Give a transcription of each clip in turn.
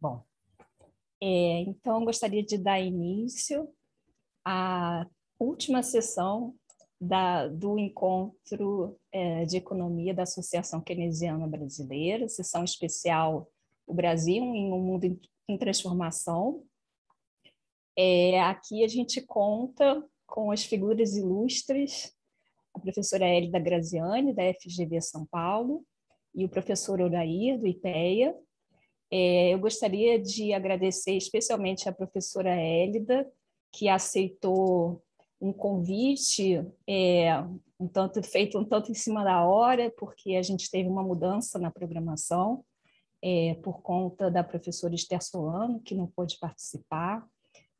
Bom, então eu gostaria de dar início à última sessão do encontro de economia da Associação Keynesiana Brasileira, sessão especial O Brasil em um Mundo em Transformação. Aqui a gente conta com as figuras ilustres, a professora Hélida Graziani, da FGV São Paulo, e o professor Odair, do IPEA. Eu gostaria de agradecer especialmente à professora Hélida, que aceitou um convite feito um tanto em cima da hora, porque a gente teve uma mudança na programação por conta da professora Esther Solano, que não pôde participar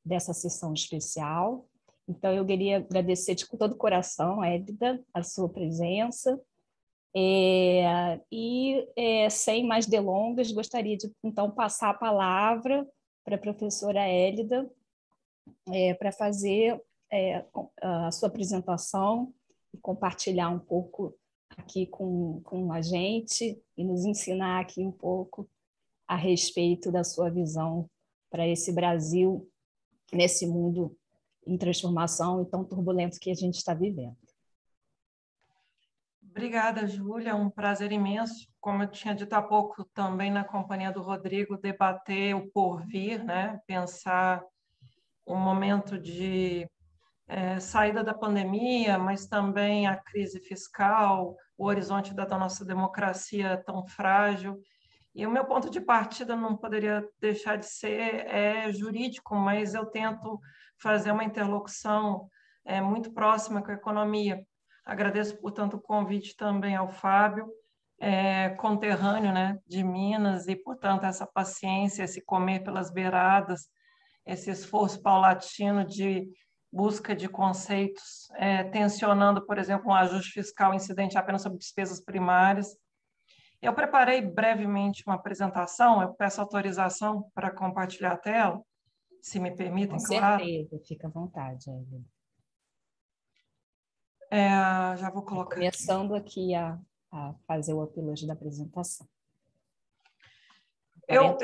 dessa sessão especial. Então, eu queria agradecer de todo o coração, Hélida, a sua presença. Sem mais delongas, gostaria de, então, passar a palavra para a professora Hélida para fazer a sua apresentação e compartilhar um pouco aqui com a gente e nos ensinar aqui um pouco a respeito da sua visão para esse Brasil, nesse mundo em transformação e tão turbulento que a gente está vivendo. Obrigada, Júlia. É um prazer imenso, como eu tinha dito há pouco, também na companhia do Rodrigo, debater o porvir, né? Pensar um momento de saída da pandemia, mas também a crise fiscal, o horizonte da nossa democracia tão frágil. E o meu ponto de partida não poderia deixar de ser jurídico, mas eu tento fazer uma interlocução muito próxima com a economia. Agradeço, portanto, o convite também ao Fábio, conterrâneo, né, de Minas, e, portanto, essa paciência, esse comer pelas beiradas, esse esforço paulatino de busca de conceitos, tensionando, por exemplo, um ajuste fiscal incidente apenas sobre despesas primárias. Eu preparei brevemente uma apresentação, eu peço autorização para compartilhar a tela, se me permitem, claro. Com certeza, fica à vontade, Hélida. Já vou colocar. Começando aqui a fazer o upload da apresentação. Eu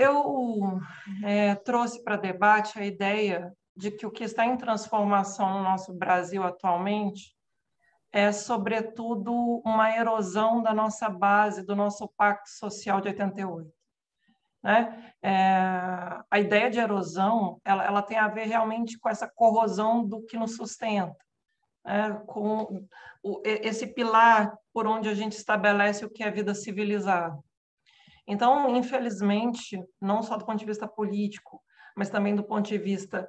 trouxe para debate a ideia de que o que está em transformação no nosso Brasil atualmente é, sobretudo, uma erosão da nossa base, do nosso Pacto Social de 88. Né? A ideia de erosão ela tem a ver realmente com essa corrosão do que nos sustenta, com esse pilar por onde a gente estabelece o que é vida civilizada. Então, infelizmente, não só do ponto de vista político, mas também do ponto de vista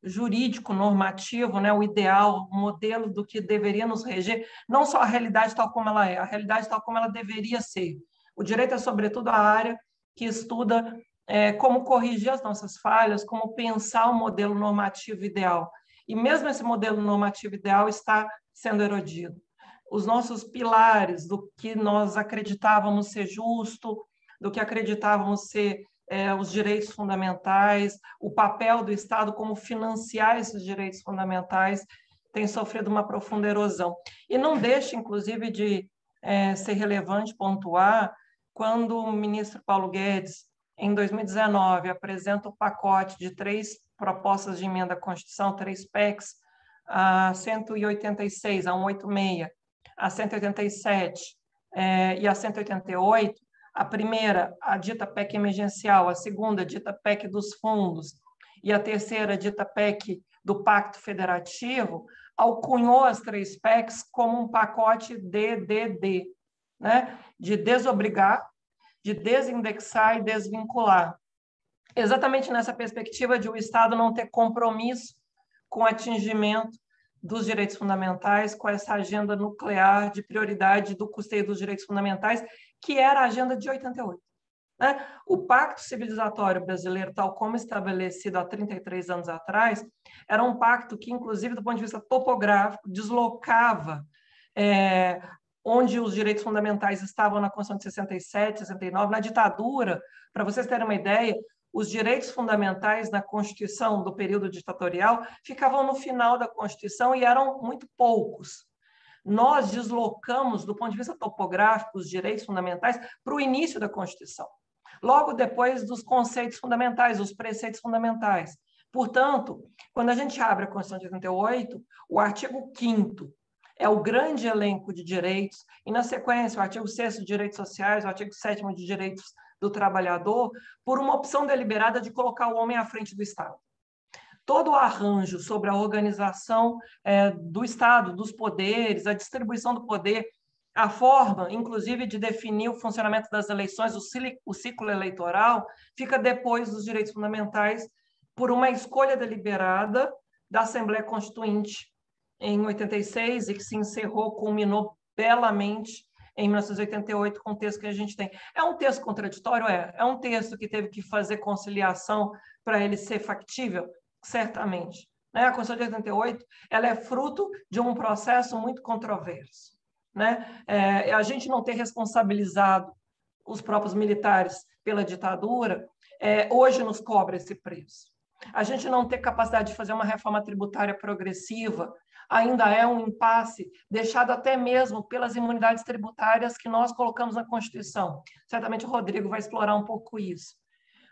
jurídico, normativo, né, o ideal, o modelo do que deveria nos reger, não só a realidade tal como ela é, a realidade tal como ela deveria ser. O direito é, sobretudo, a área que estuda como corrigir as nossas falhas, como pensar o modelo normativo ideal. E mesmo esse modelo normativo ideal está sendo erodido. Os nossos pilares do que nós acreditávamos ser justo, do que acreditávamos ser os direitos fundamentais, o papel do Estado como financiar esses direitos fundamentais, tem sofrido uma profunda erosão. E não deixa, inclusive, de ser relevante pontuar quando o ministro Paulo Guedes, em 2019, apresenta o pacote de 3 propostas de emenda à Constituição, 3 PECs, a 186, a 186, a 187 e a 188, a primeira, a dita PEC emergencial, a segunda, a dita PEC dos fundos, e a terceira, a dita PEC do Pacto Federativo, alcunhou as 3 PECs como um pacote DDD, né? De desobrigar, de desindexar e desvincular. Exatamente nessa perspectiva de o Estado não ter compromisso com o atingimento dos direitos fundamentais, com essa agenda nuclear de prioridade do custeio dos direitos fundamentais, que era a agenda de 88. Né? O Pacto Civilizatório Brasileiro, tal como estabelecido há 33 anos atrás, era um pacto que, inclusive, do ponto de vista topográfico, deslocava onde os direitos fundamentais estavam na Constituição de 67, 69, na ditadura. Para vocês terem uma ideia, os direitos fundamentais na Constituição do período ditatorial ficavam no final da Constituição e eram muito poucos. Nós deslocamos, do ponto de vista topográfico, os direitos fundamentais para o início da Constituição. logo depois dos conceitos fundamentais, os preceitos fundamentais. Portanto, quando a gente abre a Constituição de 88, o artigo 5º é o grande elenco de direitos, e, na sequência, o artigo 6º de direitos sociais, o artigo 7º de direitos do trabalhador, por uma opção deliberada de colocar o homem à frente do Estado. Todo o arranjo sobre a organização do Estado, dos poderes, a distribuição do poder, a forma, inclusive, de definir o funcionamento das eleições, o ciclo eleitoral, fica depois dos direitos fundamentais, por uma escolha deliberada da Assembleia Constituinte em 86 e que se encerrou, culminou belamente em 1988 com o texto que a gente tem. É um texto contraditório? É um texto que teve que fazer conciliação para ele ser factível? Certamente. A Constituição de 88 ela é fruto de um processo muito controverso. A gente não ter responsabilizado os próprios militares pela ditadura, hoje nos cobra esse preço. A gente não ter capacidade de fazer uma reforma tributária progressiva ainda é um impasse deixado até mesmo pelas imunidades tributárias que nós colocamos na Constituição. Certamente o Rodrigo vai explorar um pouco isso.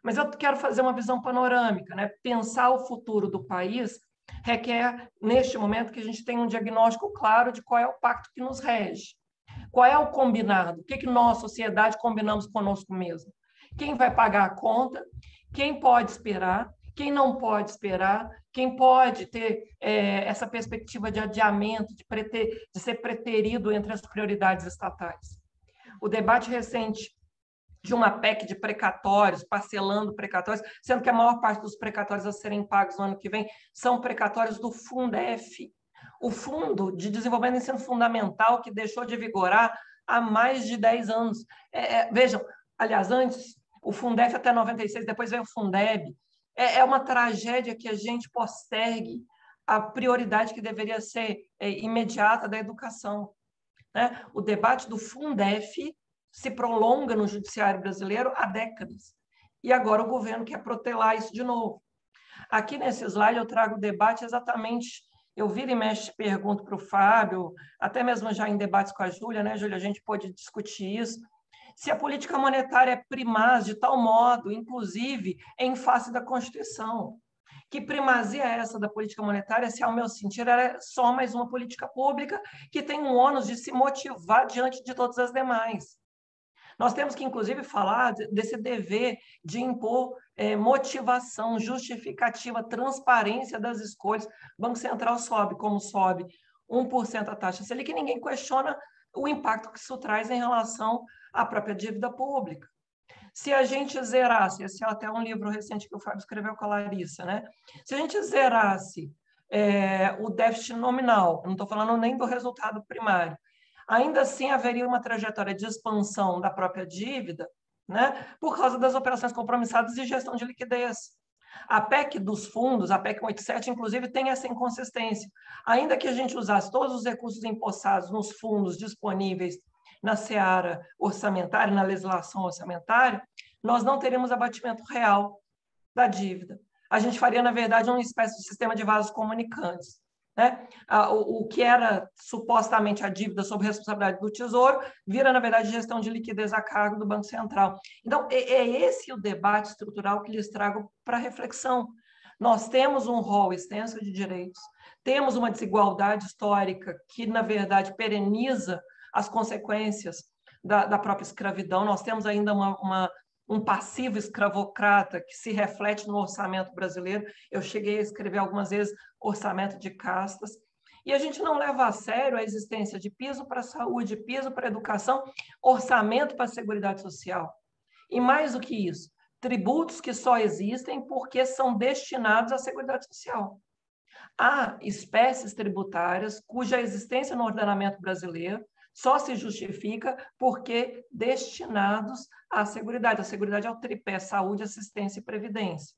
Mas eu quero fazer uma visão panorâmica, Pensar o futuro do país requer, neste momento, que a gente tenha um diagnóstico claro de qual é o pacto que nos rege. Qual é o combinado? O que nós, sociedade, combinamos conosco mesmo? Quem vai pagar a conta? Quem pode esperar? Quem não pode esperar? Quem pode ter essa perspectiva de adiamento, de ser preterido entre as prioridades estatais? O debate recente de uma PEC de precatórios, parcelando precatórios, sendo que a maior parte dos precatórios a serem pagos no ano que vem são precatórios do Fundef, o Fundo de Desenvolvimento do Ensino Fundamental, que deixou de vigorar há mais de 10 anos. Vejam, aliás, antes, o Fundef até 96, depois veio o Fundeb. É uma tragédia que a gente postergue a prioridade que deveria ser imediata da educação. O debate do Fundef se prolonga no judiciário brasileiro há décadas. E agora o governo quer protelar isso de novo. Aqui nesse slide eu trago o debate exatamente, eu viro e mexo, pergunto para o Fábio, até mesmo já em debates com a Júlia, Júlia, a gente pode discutir isso, se a política monetária é primaz de tal modo, inclusive em face da Constituição. Que primazia é essa da política monetária se, ao meu sentir, ela é só mais uma política pública que tem um ônus de se motivar diante de todas as demais. Nós temos que, inclusive, falar desse dever de impor motivação, justificativa, transparência das escolhas. O Banco Central sobe, como sobe 1% a taxa Selic, e ninguém questiona o impacto que isso traz em relação à própria dívida pública. Se a gente zerasse, esse é até um livro recente que o Fábio escreveu com a Larissa, Se a gente zerasse o déficit nominal, não estou falando nem do resultado primário, ainda assim haveria uma trajetória de expansão da própria dívida, por causa das operações compromissadas e gestão de liquidez. A PEC dos fundos, a PEC 187, inclusive, tem essa inconsistência. Ainda que a gente usasse todos os recursos empossados nos fundos disponíveis na seara orçamentária, na legislação orçamentária, nós não teríamos abatimento real da dívida. A gente faria, na verdade, uma espécie de sistema de vasos comunicantes. O que era supostamente a dívida sob responsabilidade do Tesouro, vira, na verdade, gestão de liquidez a cargo do Banco Central. Então, é esse o debate estrutural que lhes trago para reflexão. Nós temos um rol extenso de direitos, temos uma desigualdade histórica que, na verdade, pereniza as consequências da própria escravidão. Nós temos ainda um passivo escravocrata que se reflete no orçamento brasileiro. Eu cheguei a escrever algumas vezes orçamento de castas. E a gente não leva a sério a existência de piso para a saúde, piso para a educação, orçamento para a Seguridade Social. E mais do que isso, tributos que só existem porque são destinados à Seguridade Social. Há espécies tributárias cuja existência no ordenamento brasileiro só se justifica porque destinados à Seguridade. A Seguridade é o tripé: saúde, assistência e previdência.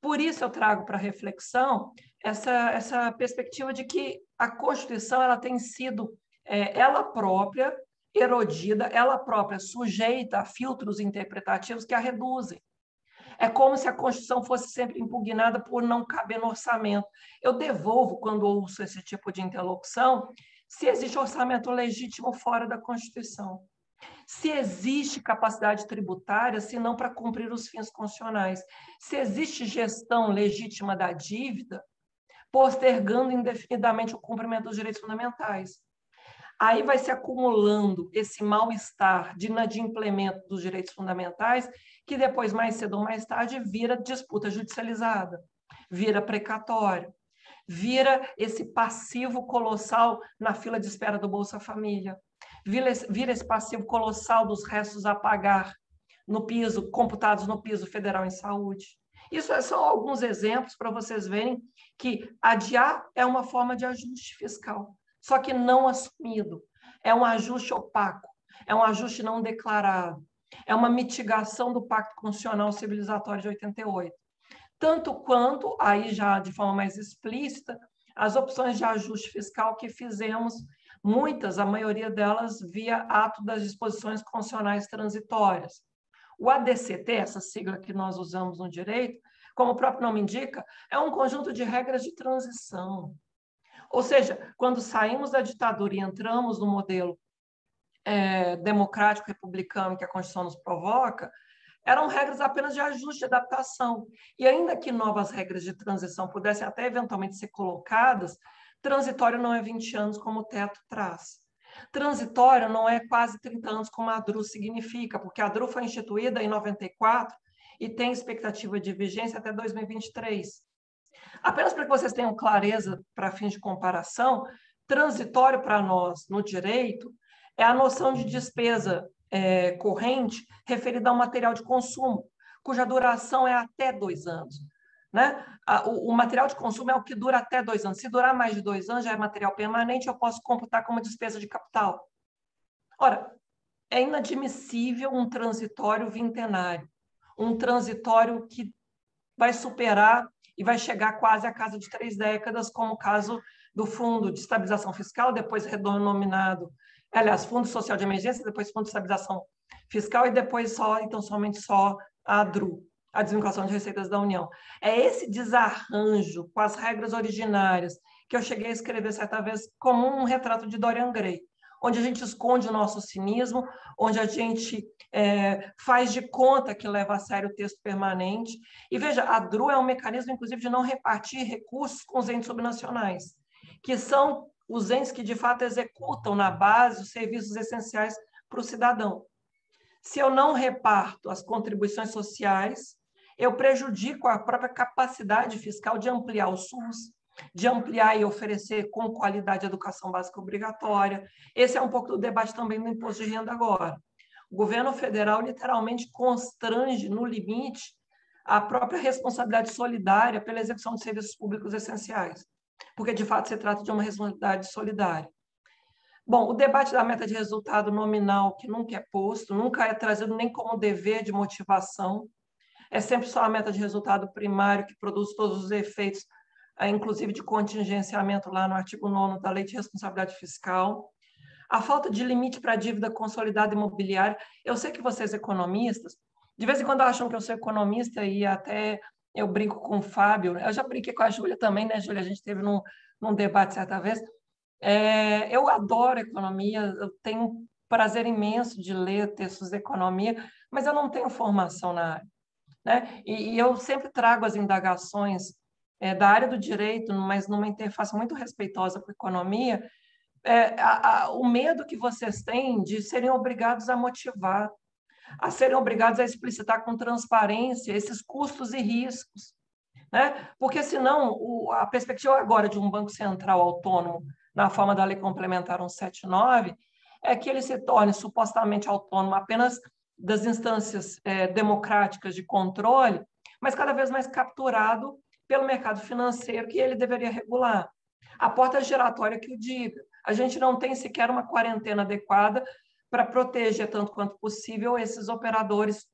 Por isso eu trago para reflexão essa perspectiva de que a Constituição ela tem sido ela própria erodida, ela própria sujeita a filtros interpretativos que a reduzem. É como se a Constituição fosse sempre impugnada por não caber no orçamento. Eu devolvo, quando ouço esse tipo de interlocução, se existe orçamento legítimo fora da Constituição. Se existe capacidade tributária, se não para cumprir os fins constitucionais. Se existe gestão legítima da dívida, postergando indefinidamente o cumprimento dos direitos fundamentais. Aí vai se acumulando esse mal-estar de inadimplemento dos direitos fundamentais, que depois, mais cedo ou mais tarde, vira disputa judicializada, vira precatório, vira esse passivo colossal na fila de espera do Bolsa Família, vira esse passivo colossal dos restos a pagar no piso, computados no piso federal em saúde. Isso são alguns exemplos para vocês verem que adiar é uma forma de ajuste fiscal, só que não assumido. É um ajuste opaco, é um ajuste não declarado, é uma mitigação do Pacto Constitucional Civilizatório de 88. Tanto quanto, aí já de forma mais explícita, as opções de ajuste fiscal que fizemos, muitas, a maioria delas, via ato das disposições constitucionais transitórias. O ADCT, essa sigla que nós usamos no direito, como o próprio nome indica, é um conjunto de regras de transição. Ou seja, quando saímos da ditadura e entramos no modelo democrático republicano que a Constituição nos provoca, eram regras apenas de ajuste, de adaptação. E ainda que novas regras de transição pudessem até eventualmente ser colocadas, transitório não é 20 anos como o teto traz. Transitório não é quase 30 anos como a ADRU significa, porque a ADRU foi instituída em 94 e tem expectativa de vigência até 2023. Apenas para que vocês tenham clareza para fins de comparação, transitório para nós no direito é a noção de despesa corrente referida a um material de consumo, cuja duração é até 2 anos. Né? O material de consumo é o que dura até 2 anos. Se durar mais de 2 anos, já é material permanente, eu posso computar como despesa de capital. Ora, é inadmissível um transitório vintenário, um transitório que vai superar e vai chegar quase à casa de 3 décadas, como o caso do Fundo de Estabilização Fiscal, depois redenominado, aliás, Fundo Social de Emergência, depois Fundo de Estabilização Fiscal e depois somente só a ADRU, a Desvinculação de Receitas da União. É esse desarranjo com as regras originárias que eu cheguei a escrever certa vez como um retrato de Dorian Gray, onde a gente esconde o nosso cinismo, onde a gente faz de conta que leva a sério o texto permanente. E veja, a DRU é um mecanismo, inclusive, de não repartir recursos com os entes subnacionais, que são os entes que, de fato, executam na base os serviços essenciais para o cidadão. Se eu não reparto as contribuições sociais, eu prejudico a própria capacidade fiscal de ampliar o SUS, de ampliar e oferecer com qualidade a educação básica obrigatória. Esse é um pouco do debate também do imposto de renda agora. O governo federal literalmente constrange, no limite, a própria responsabilidade solidária pela execução de serviços públicos essenciais, porque, de fato, se trata de uma responsabilidade solidária. Bom, o debate da meta de resultado nominal, que nunca é posto, nunca é trazido nem como dever de motivação, é sempre só a meta de resultado primário que produz todos os efeitos, inclusive de contingenciamento lá no artigo 9º da Lei de Responsabilidade Fiscal. A falta de limite para a dívida consolidada imobiliária. Eu sei que vocês, economistas, de vez em quando acham que eu sou economista e até eu brinco com o Fábio. Eu já brinquei com a Júlia também, né, Júlia? A gente teve num debate certa vez. Eu adoro economia, eu tenho um prazer imenso de ler textos de economia, mas eu não tenho formação na área. Né? E eu sempre trago as indagações da área do direito, mas numa interface muito respeitosa com a economia, o medo que vocês têm de serem obrigados a motivar, a serem obrigados a explicitar com transparência esses custos e riscos. Né? Porque, senão, a perspectiva agora de um Banco Central autônomo, na forma da Lei Complementar 179, é que ele se torne supostamente autônomo apenas das instâncias democráticas de controle, mas cada vez mais capturado pelo mercado financeiro que ele deveria regular. A porta giratória que o diga. A gente não tem sequer uma quarentena adequada para proteger, tanto quanto possível, esses operadores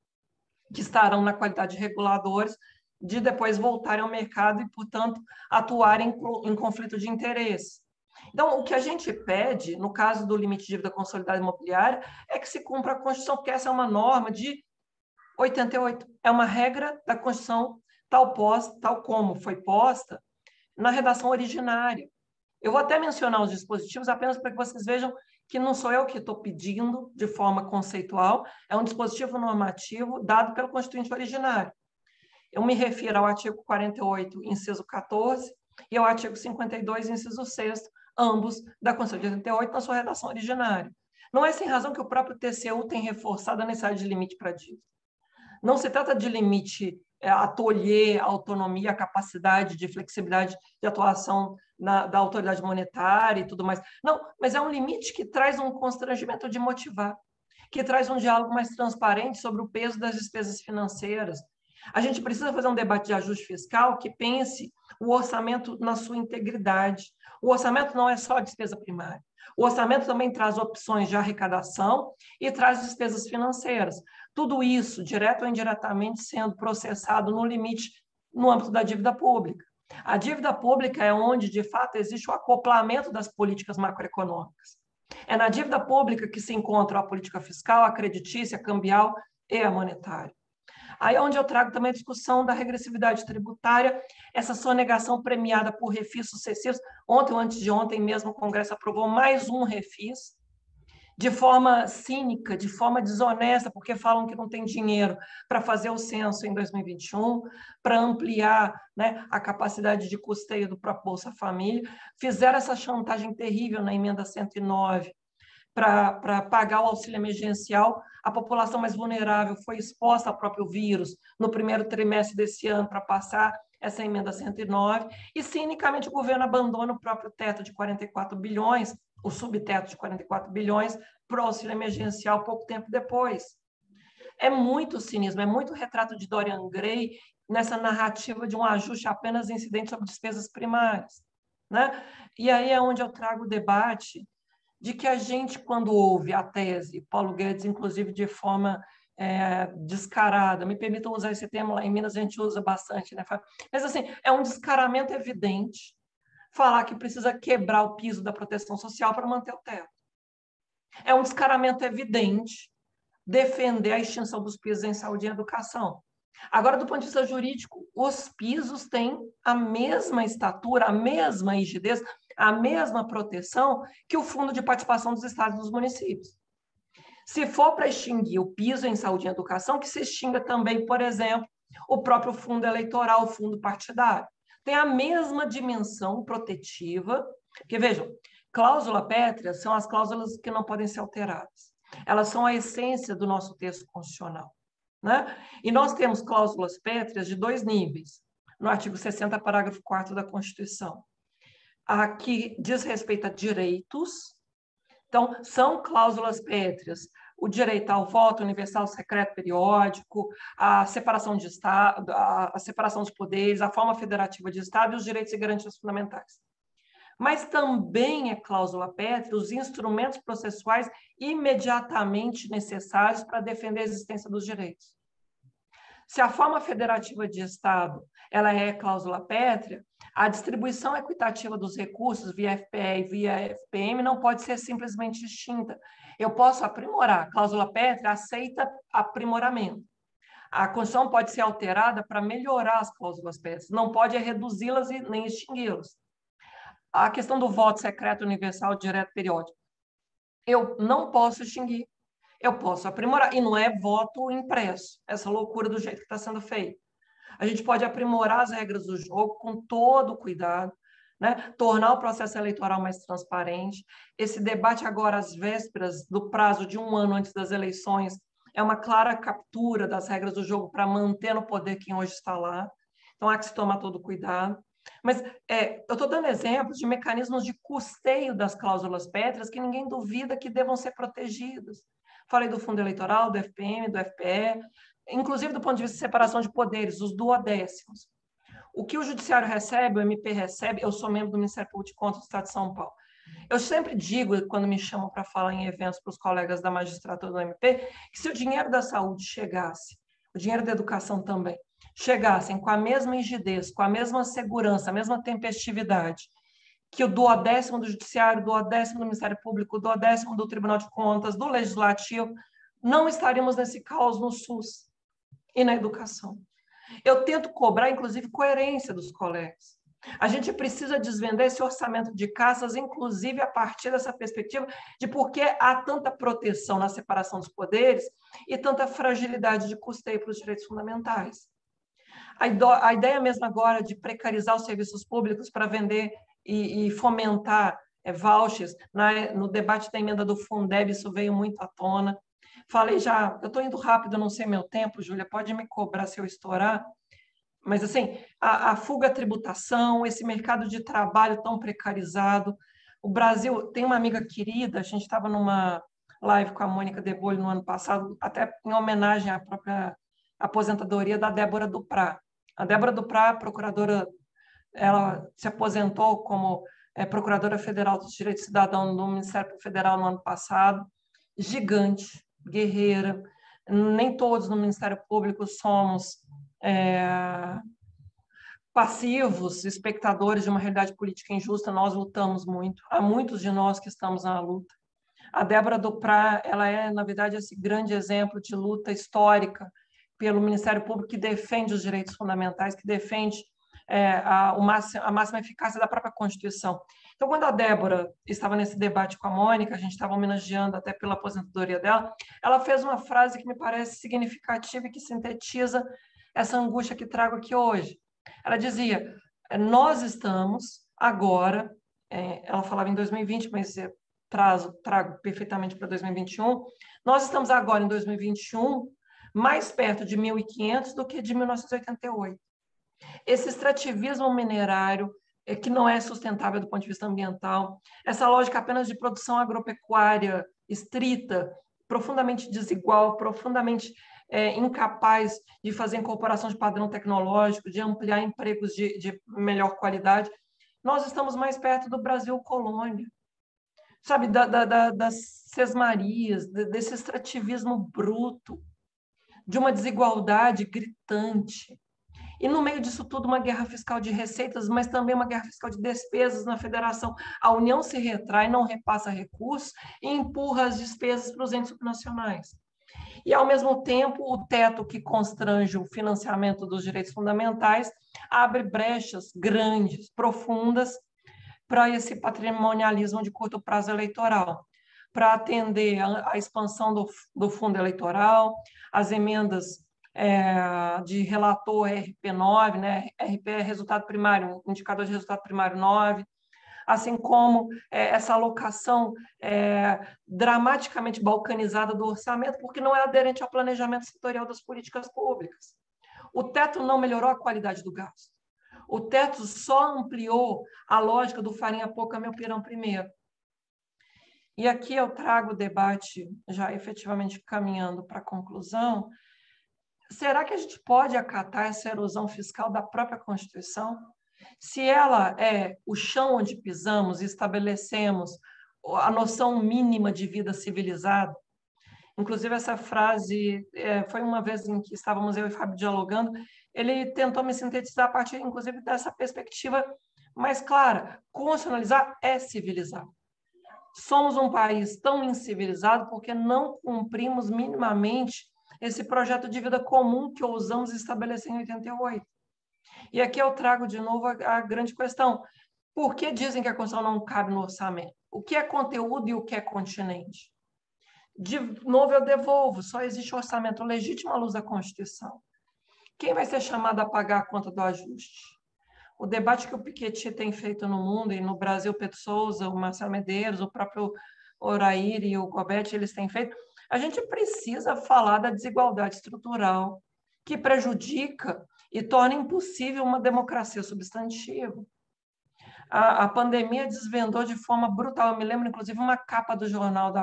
que estarão na qualidade de reguladores, de depois voltarem ao mercado e, portanto, atuarem em conflito de interesse. Então, o que a gente pede, no caso do limite de dívida consolidada imobiliária, é que se cumpra a Constituição, porque essa é uma norma de 88. É uma regra da Constituição tal como foi posta na redação originária. Eu vou até mencionar os dispositivos apenas para que vocês vejam que não sou eu que estou pedindo de forma conceitual, é um dispositivo normativo dado pelo Constituinte originário. Eu me refiro ao artigo 48, inciso 14, e ao artigo 52, inciso 6º, ambos da Constituição de 88, na sua redação originária. Não é sem razão que o próprio TCU tem reforçado a necessidade de limite para a dívida. Não se trata de limite a tolher a autonomia, a capacidade de flexibilidade de atuação da autoridade monetária e tudo mais. Não, mas é um limite que traz um constrangimento de motivar, que traz um diálogo mais transparente sobre o peso das despesas financeiras. A gente precisa fazer um debate de ajuste fiscal que pense o orçamento na sua integridade. O orçamento não é só a despesa primária. O orçamento também traz opções de arrecadação e traz despesas financeiras. Tudo isso, direto ou indiretamente, sendo processado no limite no âmbito da dívida pública. A dívida pública é onde, de fato, existe o acoplamento das políticas macroeconômicas. É na dívida pública que se encontra a política fiscal, a creditícia, a cambial e a monetária. Aí é onde eu trago também a discussão da regressividade tributária, essa sonegação premiada por refis sucessivos. Ontem ou antes de ontem mesmo, o Congresso aprovou mais um refis, de forma cínica, de forma desonesta, porque falam que não tem dinheiro para fazer o censo em 2021, para ampliar, né, a capacidade de custeio do próprio Bolsa Família. Fizeram essa chantagem terrível na emenda 109, para pagar o auxílio emergencial. A população mais vulnerável foi exposta ao próprio vírus no primeiro trimestre desse ano para passar essa emenda 109, e cinicamente o governo abandona o próprio teto de 44 bilhões, o subteto de 44 bilhões, para o auxílio emergencial pouco tempo depois. É muito cinismo, é muito retrato de Dorian Gray nessa narrativa de um ajuste apenas incidente sobre despesas primárias, né? E aí é onde eu trago o debate de que a gente, quando ouve a tese, Paulo Guedes, inclusive de forma descarada, me permitam usar esse termo, lá em Minas a gente usa bastante, né? Mas assim, é um descaramento evidente falar que precisa quebrar o piso da proteção social para manter o teto. É um descaramento evidente defender a extinção dos pisos em saúde e educação. Agora, do ponto de vista jurídico, os pisos têm a mesma estatura, a mesma rigidez, a mesma proteção que o Fundo de Participação dos Estados e dos Municípios. Se for para extinguir o piso em saúde e educação, que se extinga também, por exemplo, o próprio fundo eleitoral, o fundo partidário. Tem a mesma dimensão protetiva, porque, vejam, cláusula pétrea são as cláusulas que não podem ser alteradas. Elas são a essência do nosso texto constitucional, né? E nós temos cláusulas pétreas de 2 níveis, no artigo 60, parágrafo 4º da Constituição. A que diz respeito a direitos. Então, são cláusulas pétreas: o direito ao voto universal, secreto, periódico, a separação de Estado, a separação dos poderes, a forma federativa de Estado e os direitos e garantias fundamentais. Mas também é cláusula pétrea os instrumentos processuais imediatamente necessários para defender a existência dos direitos. Se a forma federativa de Estado ela é cláusula pétrea, a distribuição equitativa dos recursos via FPE e via FPM não pode ser simplesmente extinta. Eu posso aprimorar. Cláusula pétrea aceita aprimoramento. A Constituição pode ser alterada para melhorar as cláusulas pétreas, não pode reduzi-las e nem extingui-las. A questão do voto secreto universal direto periódico, eu não posso extinguir, eu posso aprimorar, e não é voto impresso, essa loucura do jeito que está sendo feito. A gente pode aprimorar as regras do jogo com todo o cuidado, né? Tornar o processo eleitoral mais transparente. Esse debate agora, às vésperas do prazo de 1 ano antes das eleições, é uma clara captura das regras do jogo para manter no poder quem hoje está lá. Então, há que se tomar todo cuidado. Mas eu estou dando exemplos de mecanismos de custeio das cláusulas pétreas que ninguém duvida que devam ser protegidos. Falei do fundo eleitoral, do FPM, do FPE, inclusive do ponto de vista de separação de poderes, os duodécimos. O que o Judiciário recebe, o MP recebe, eu sou membro do Ministério Público de Contas do Estado de São Paulo. Eu sempre digo, quando me chamam para falar em eventos para os colegas da magistratura do MP, que se o dinheiro da saúde chegasse, o dinheiro da educação também, chegassem com a mesma rigidez, com a mesma segurança, a mesma tempestividade, que o duodécimo do Judiciário, o duodécimo do Ministério Público, o duodécimo do Tribunal de Contas, do Legislativo, não estaríamos nesse caos no SUS e na educação. Eu tento cobrar, inclusive, coerência dos colegas. A gente precisa desvendar esse orçamento de caças, inclusive a partir dessa perspectiva de por que há tanta proteção na separação dos poderes e tanta fragilidade de custeio para os direitos fundamentais. A ideia mesmo agora de precarizar os serviços públicos para vender e fomentar vouchers, no debate da emenda do Fundeb, isso veio muito à tona. Falei já, eu estou indo rápido, não sei meu tempo, Júlia, pode me cobrar se eu estourar, mas assim, a fuga à tributação, esse mercado de trabalho tão precarizado. O Brasil tem uma amiga querida, a gente estava numa live com a Mônica De Bolle no ano passado, até em homenagem à própria aposentadoria da Débora Duprá. A Débora Duprá, procuradora, ela se aposentou como procuradora federal dos direitos cidadãos no Ministério Federal no ano passado, gigante, guerreira. Nem todos no Ministério Público somos passivos, espectadores de uma realidade política injusta. Nós lutamos muito, há muitos de nós que estamos na luta. A Débora Duprá, ela é, na verdade, esse grande exemplo de luta histórica pelo Ministério Público que defende os direitos fundamentais, que defende a máxima eficácia da própria Constituição. Então, quando a Débora estava nesse debate com a Mônica, a gente estava homenageando até pela aposentadoria dela, ela fez uma frase que me parece significativa e que sintetiza essa angústia que trago aqui hoje. Ela dizia, nós estamos agora, ela falava em 2020, mas trago perfeitamente para 2021, nós estamos agora em 2021 mais perto de 1500 do que de 1988. Esse extrativismo minerário que não é sustentável do ponto de vista ambiental, essa lógica apenas de produção agropecuária estrita, profundamente desigual, profundamente incapaz de fazer incorporação de padrão tecnológico, de ampliar empregos de melhor qualidade, nós estamos mais perto do Brasil colônia, sabe, das sesmarias, desse extrativismo bruto, de uma desigualdade gritante. E no meio disso tudo, uma guerra fiscal de receitas, mas também uma guerra fiscal de despesas na federação. A União se retrai, não repassa recursos e empurra as despesas para os entes subnacionais. E, ao mesmo tempo, o teto que constrange o financiamento dos direitos fundamentais abre brechas grandes, profundas, para esse patrimonialismo de curto prazo eleitoral, para atender a expansão do fundo eleitoral, as emendas de relator RP9, né? RP é resultado primário, indicador de resultado primário 9, assim como essa alocação dramaticamente balcanizada do orçamento, porque não é aderente ao planejamento setorial das políticas públicas. O teto não melhorou a qualidade do gasto. O teto só ampliou a lógica do farinha pouca, meu pirão primeiro. E aqui eu trago o debate, já efetivamente caminhando para a conclusão. Será que a gente pode acatar essa erosão fiscal da própria Constituição? Se ela é o chão onde pisamos e estabelecemos a noção mínima de vida civilizada, inclusive essa frase foi uma vez em que estávamos eu e Fábio dialogando, ele tentou me sintetizar a partir, inclusive, dessa perspectiva mais clara. Constitucionalizar é civilizar. Somos um país tão incivilizado porque não cumprimos minimamente esse projeto de vida comum que ousamos estabelecer em 88. E aqui eu trago de novo a grande questão. Por que dizem que a Constituição não cabe no orçamento? O que é conteúdo e o que é continente? De novo, eu devolvo, só existe orçamento legítimo à luz da Constituição. Quem vai ser chamado a pagar a conta do ajuste? O debate que o Piketty tem feito no mundo, e no Brasil, Pedro Sousa, o Marcelo Medeiros, o próprio Orair e o Gobetti, eles têm feito, a gente precisa falar da desigualdade estrutural que prejudica e torna impossível uma democracia substantiva. A pandemia desvendou de forma brutal. Eu me lembro, inclusive, uma capa do jornal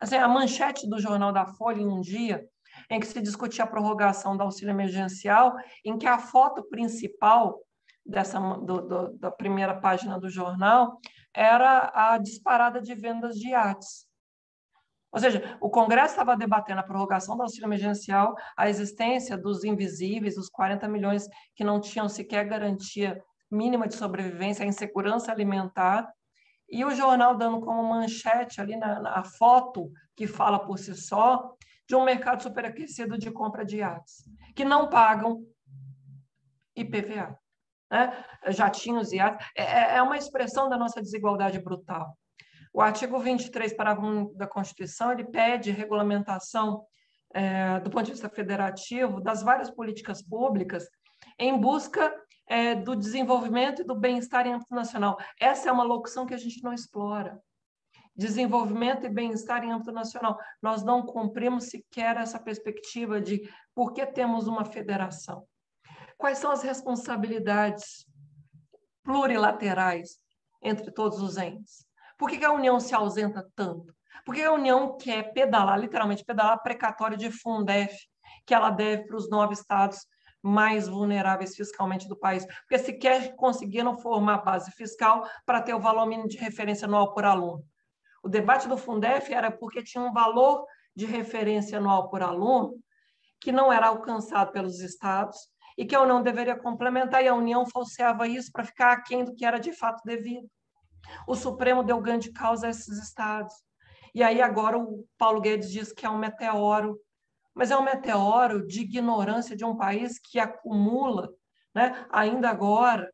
assim, a manchete do jornal da Folha em um dia, em que se discutia a prorrogação do auxílio emergencial, em que a foto principal da primeira página do jornal era a disparada de vendas de iates. Ou seja, o Congresso estava debatendo a prorrogação do auxílio emergencial, a existência dos invisíveis, os 40 milhões que não tinham sequer garantia mínima de sobrevivência, a insegurança alimentar, e o jornal dando como manchete ali na foto, que fala por si só, de um mercado superaquecido de compra de iates, que não pagam IPVA. né? Jatinhos e atos, é uma expressão da nossa desigualdade brutal. O artigo 23, parágrafo 1 da Constituição, ele pede regulamentação, do ponto de vista federativo, das várias políticas públicas em busca do desenvolvimento e do bem-estar em âmbito nacional. Essa é uma locução que a gente não explora. Desenvolvimento e bem-estar em âmbito nacional. Nós não cumprimos sequer essa perspectiva de por que temos uma federação. Quais são as responsabilidades plurilaterais entre todos os entes? Por que a União se ausenta tanto? Por que a União quer pedalar, literalmente pedalar precatório de Fundef, que ela deve para os 9 estados mais vulneráveis fiscalmente do país? Porque sequer conseguiram formar base fiscal para ter o valor mínimo de referência anual por aluno. O debate do Fundef era porque tinha um valor de referência anual por aluno que não era alcançado pelos estados e que a União deveria complementar, e a União falseava isso para ficar aquém do que era de fato devido. O Supremo deu ganho de causa a esses estados. E aí agora o Paulo Guedes diz que é um meteoro, mas é um meteoro de ignorância de um país que acumula, né, ainda agora,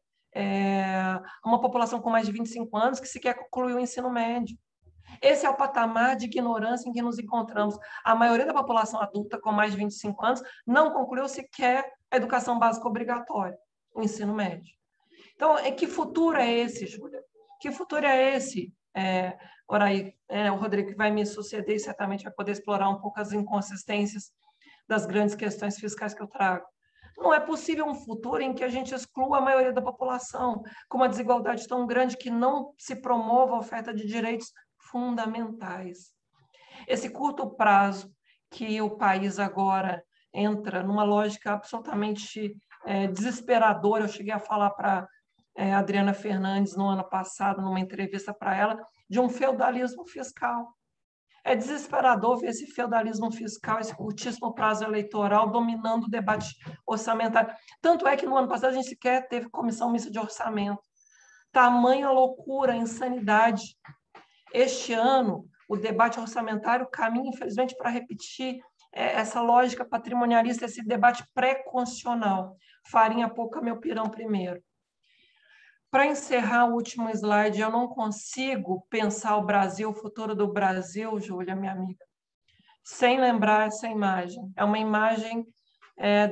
uma população com mais de 25 anos que sequer concluiu o ensino médio. Esse é o patamar de ignorância em que nos encontramos. A maioria da população adulta com mais de 25 anos não concluiu sequer a educação básica obrigatória, o ensino médio. Então, que futuro é esse, Júlia? Que futuro é esse? O Rodrigo que vai me suceder e certamente vai poder explorar um pouco as inconsistências das grandes questões fiscais que eu trago. Não é possível um futuro em que a gente exclua a maioria da população, com uma desigualdade tão grande que não se promova a oferta de direitos fundamentais. Esse curto prazo que o país agora entra numa lógica absolutamente desesperadora. Eu cheguei a falar para Adriana Fernandes no ano passado, numa entrevista para ela, de um feudalismo fiscal. É desesperador ver esse feudalismo fiscal, esse curtíssimo prazo eleitoral dominando o debate orçamentário. Tanto é que no ano passado a gente sequer teve comissão mista de orçamento. Tamanha loucura, insanidade. Este ano, o debate orçamentário caminha, infelizmente, para repetir essa lógica patrimonialista, esse debate pré-constitucional. Farinha pouca, meu pirão primeiro. Para encerrar o último slide, eu não consigo pensar o Brasil, o futuro do Brasil, Júlia, minha amiga, sem lembrar essa imagem. É uma imagem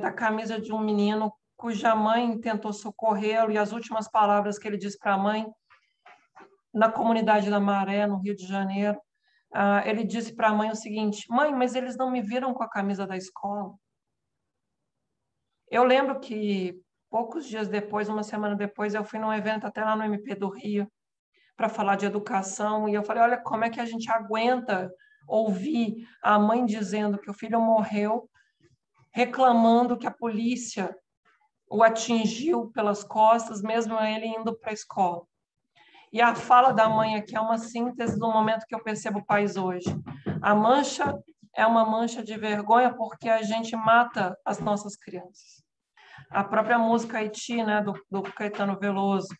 da camisa de um menino cuja mãe tentou socorrê-lo, e as últimas palavras que ele disse para a mãe, na comunidade da Maré, no Rio de Janeiro, ele disse para a mãe o seguinte: mãe, mas eles não me viram com a camisa da escola. Eu lembro que poucos dias depois, uma semana depois, eu fui num evento até lá no MP do Rio para falar de educação, e eu falei: olha, como é que a gente aguenta ouvir a mãe dizendo que o filho morreu, reclamando que a polícia o atingiu pelas costas, mesmo ele indo para a escola. E a fala da mãe aqui é uma síntese do momento que eu percebo o país hoje. A mancha é uma mancha de vergonha porque a gente mata as nossas crianças. A própria música Haiti, né, do Caetano Veloso.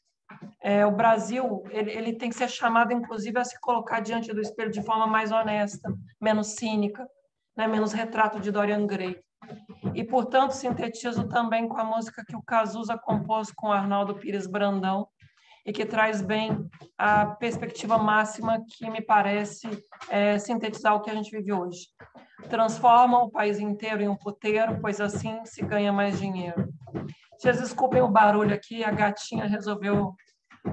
O Brasil ele tem que ser chamado, inclusive, a se colocar diante do espelho de forma mais honesta, menos cínica, né, menos retrato de Dorian Gray. E, portanto, sintetizo também com a música que o Cazuza compôs com Arnaldo Pires Brandão, e que traz bem a perspectiva máxima que me parece sintetizar o que a gente vive hoje. Transforma o país inteiro em um puteiro, pois assim se ganha mais dinheiro. Vocês desculpem o barulho aqui, a gatinha resolveu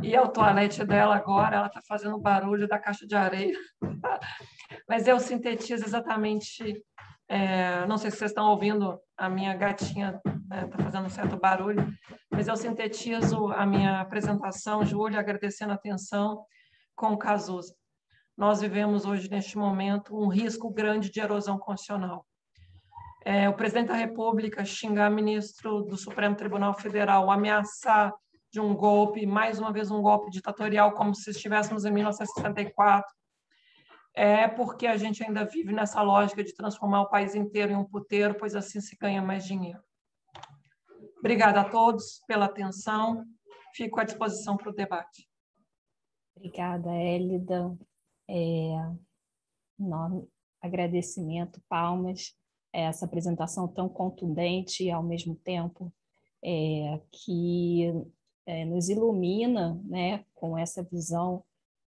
ir ao toalete dela agora, ela está fazendo barulho da caixa de areia. Mas eu sintetizo exatamente, não sei se vocês estão ouvindo, a minha gatinha está fazendo um certo barulho, mas eu sintetizo a minha apresentação, Júlia, agradecendo a atenção, com o Cazuza. Nós vivemos hoje, neste momento, um risco grande de erosão constitucional. O presidente da República xingar ministro do Supremo Tribunal Federal, ameaçar de um golpe, mais uma vez um golpe ditatorial, como se estivéssemos em 1964, porque a gente ainda vive nessa lógica de transformar o país inteiro em um puteiro, pois assim se ganha mais dinheiro. Obrigada a todos pela atenção. Fico à disposição para o debate. Obrigada, Hélida. Enorme agradecimento, palmas, essa apresentação tão contundente e, ao mesmo tempo, que nos ilumina, né, com essa visão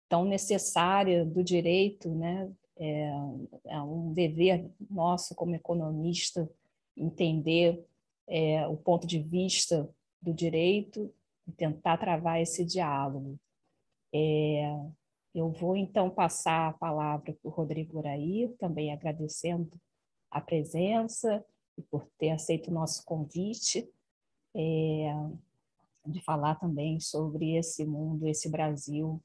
tão necessária do direito, né? É um dever nosso como economista entender o ponto de vista do direito e tentar travar esse diálogo. Eu vou, então, passar a palavra para o Rodrigo Urair, também agradecendo a presença e por ter aceito o nosso convite, de falar também sobre esse mundo, esse Brasil,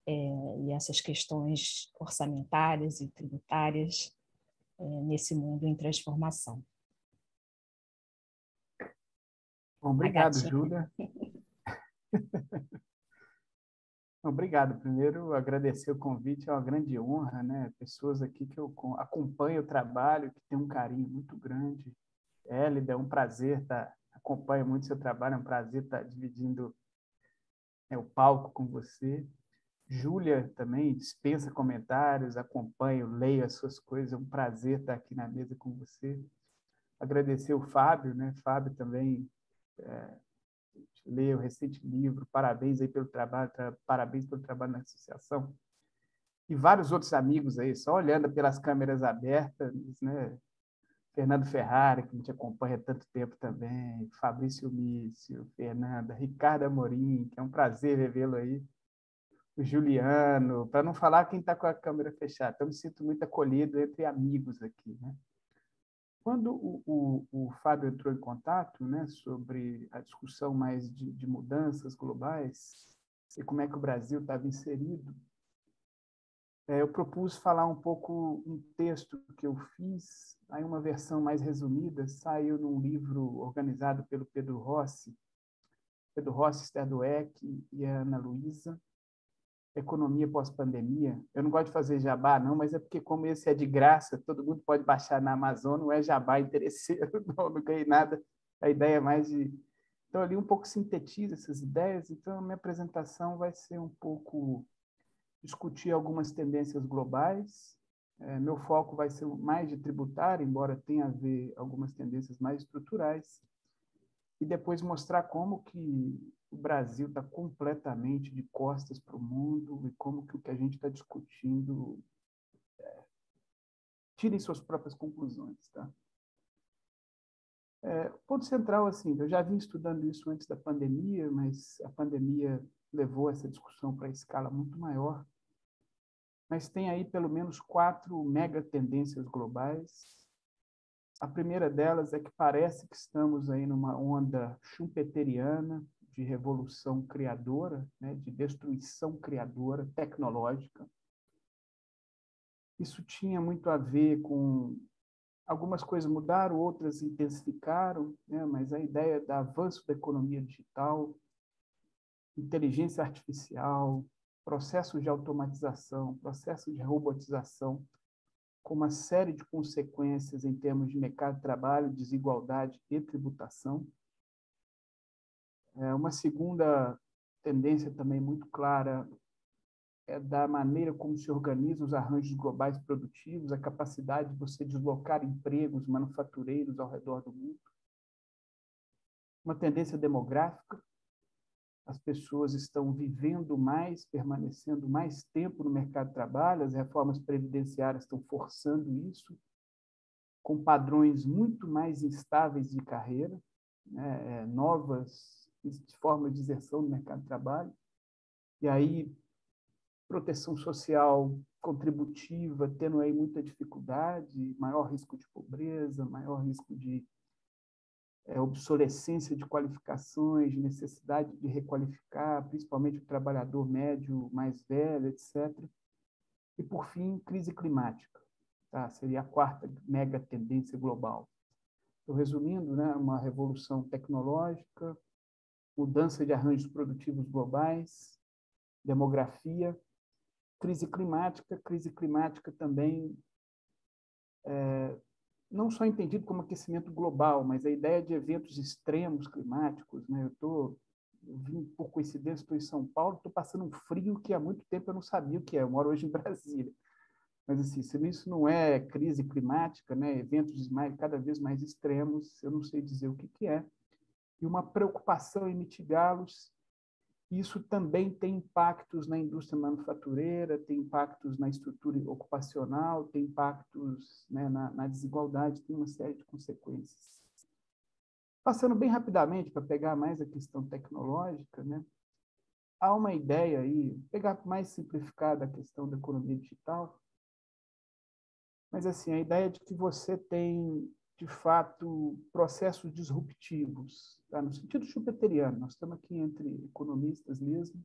e essas questões orçamentárias e tributárias nesse mundo em transformação. Bom, obrigado, Júlia. Obrigado. Primeiro, agradecer o convite, é uma grande honra, né? Pessoas aqui que eu acompanho o trabalho, que tem um carinho muito grande. Hélida, é um prazer acompanho muito o seu trabalho, é um prazer estar dividindo o palco com você. Júlia também dispensa comentários, acompanho, leio as suas coisas, é um prazer estar aqui na mesa com você. Agradecer o Fábio, né? Fábio também leu o recente livro, parabéns aí pelo trabalho, parabéns pelo trabalho na associação. E vários outros amigos aí, só olhando pelas câmeras abertas, né? Fernando Ferrari, que a gente acompanha há tanto tempo também, Fabrício Mício, Fernanda, Ricardo Amorim, que é um prazer revê-lo aí, o Juliano, para não falar quem está com a câmera fechada. Então, me sinto muito acolhido entre amigos aqui, né? Quando o Fábio entrou em contato, né, sobre a discussão mais de mudanças globais e como é que o Brasil estava inserido, eu propus falar um pouco um texto que eu fiz, aí uma versão mais resumida, saiu num livro organizado pelo Pedro Rossi, Esther Dweck e a Ana Luísa, Economia Pós-Pandemia. Eu não gosto de fazer jabá, não, mas é porque, como esse é de graça, todo mundo pode baixar na Amazon, não é jabá interesseiro, não ganhei nada. A ideia é mais de... Então, ali um pouco sintetiza essas ideias, então a minha apresentação vai ser um pouco discutir algumas tendências globais. Meu foco vai ser mais de tributário, embora tenha a ver algumas tendências mais estruturais, e depois mostrar como que o Brasil está completamente de costas para o mundo e como que o que a gente está discutindo tirem suas próprias conclusões, tá? O ponto central, assim, eu já vim estudando isso antes da pandemia, mas a pandemia levou essa discussão para escala muito maior. Mas tem aí pelo menos 4 mega tendências globais. A primeira delas é que parece que estamos aí numa onda schumpeteriana de revolução criadora, né, de destruição criadora tecnológica. Isso tinha muito a ver com algumas coisas mudaram, outras intensificaram, né, mas a ideia do avanço da economia digital, inteligência artificial, processos de automatização, processos de robotização, com uma série de consequências em termos de mercado de trabalho, desigualdade e tributação. Uma segunda tendência também muito clara é da maneira como se organizam os arranjos globais produtivos, a capacidade de você deslocar empregos manufatureiros ao redor do mundo. Uma tendência demográfica, as pessoas estão vivendo mais, permanecendo mais tempo no mercado de trabalho, as reformas previdenciárias estão forçando isso, com padrões muito mais instáveis de carreira, né, novas formas de inserção no mercado de trabalho, e aí proteção social contributiva tendo aí muita dificuldade, maior risco de pobreza, maior risco de obsolescência de qualificações, necessidade de requalificar, principalmente o trabalhador médio mais velho, etc. E, por fim, crise climática. Tá? Seria a 4ª mega tendência global. Então, resumindo, né, uma revolução tecnológica, mudança de arranjos produtivos globais, demografia, crise climática também não só entendido como aquecimento global, mas a ideia de eventos extremos climáticos, né? Eu vim por coincidência, estou em São Paulo, estou passando um frio que há muito tempo eu não sabia o que é. Eu moro hoje em Brasília. Mas, assim, se isso não é crise climática, né? Eventos cada vez mais extremos, eu não sei dizer o que é. E uma preocupação em mitigá-los Isso também tem impactos na indústria manufatureira, tem impactos na estrutura ocupacional, tem impactos, né, na desigualdade, tem uma série de consequências. Passando bem rapidamente para pegar mais a questão tecnológica, né, há uma ideia aí, pegar mais simplificada a questão da economia digital, mas assim, a ideia de que você tem, de fato, processos disruptivos, tá? No sentido schumpeteriano, nós estamos aqui entre economistas mesmo.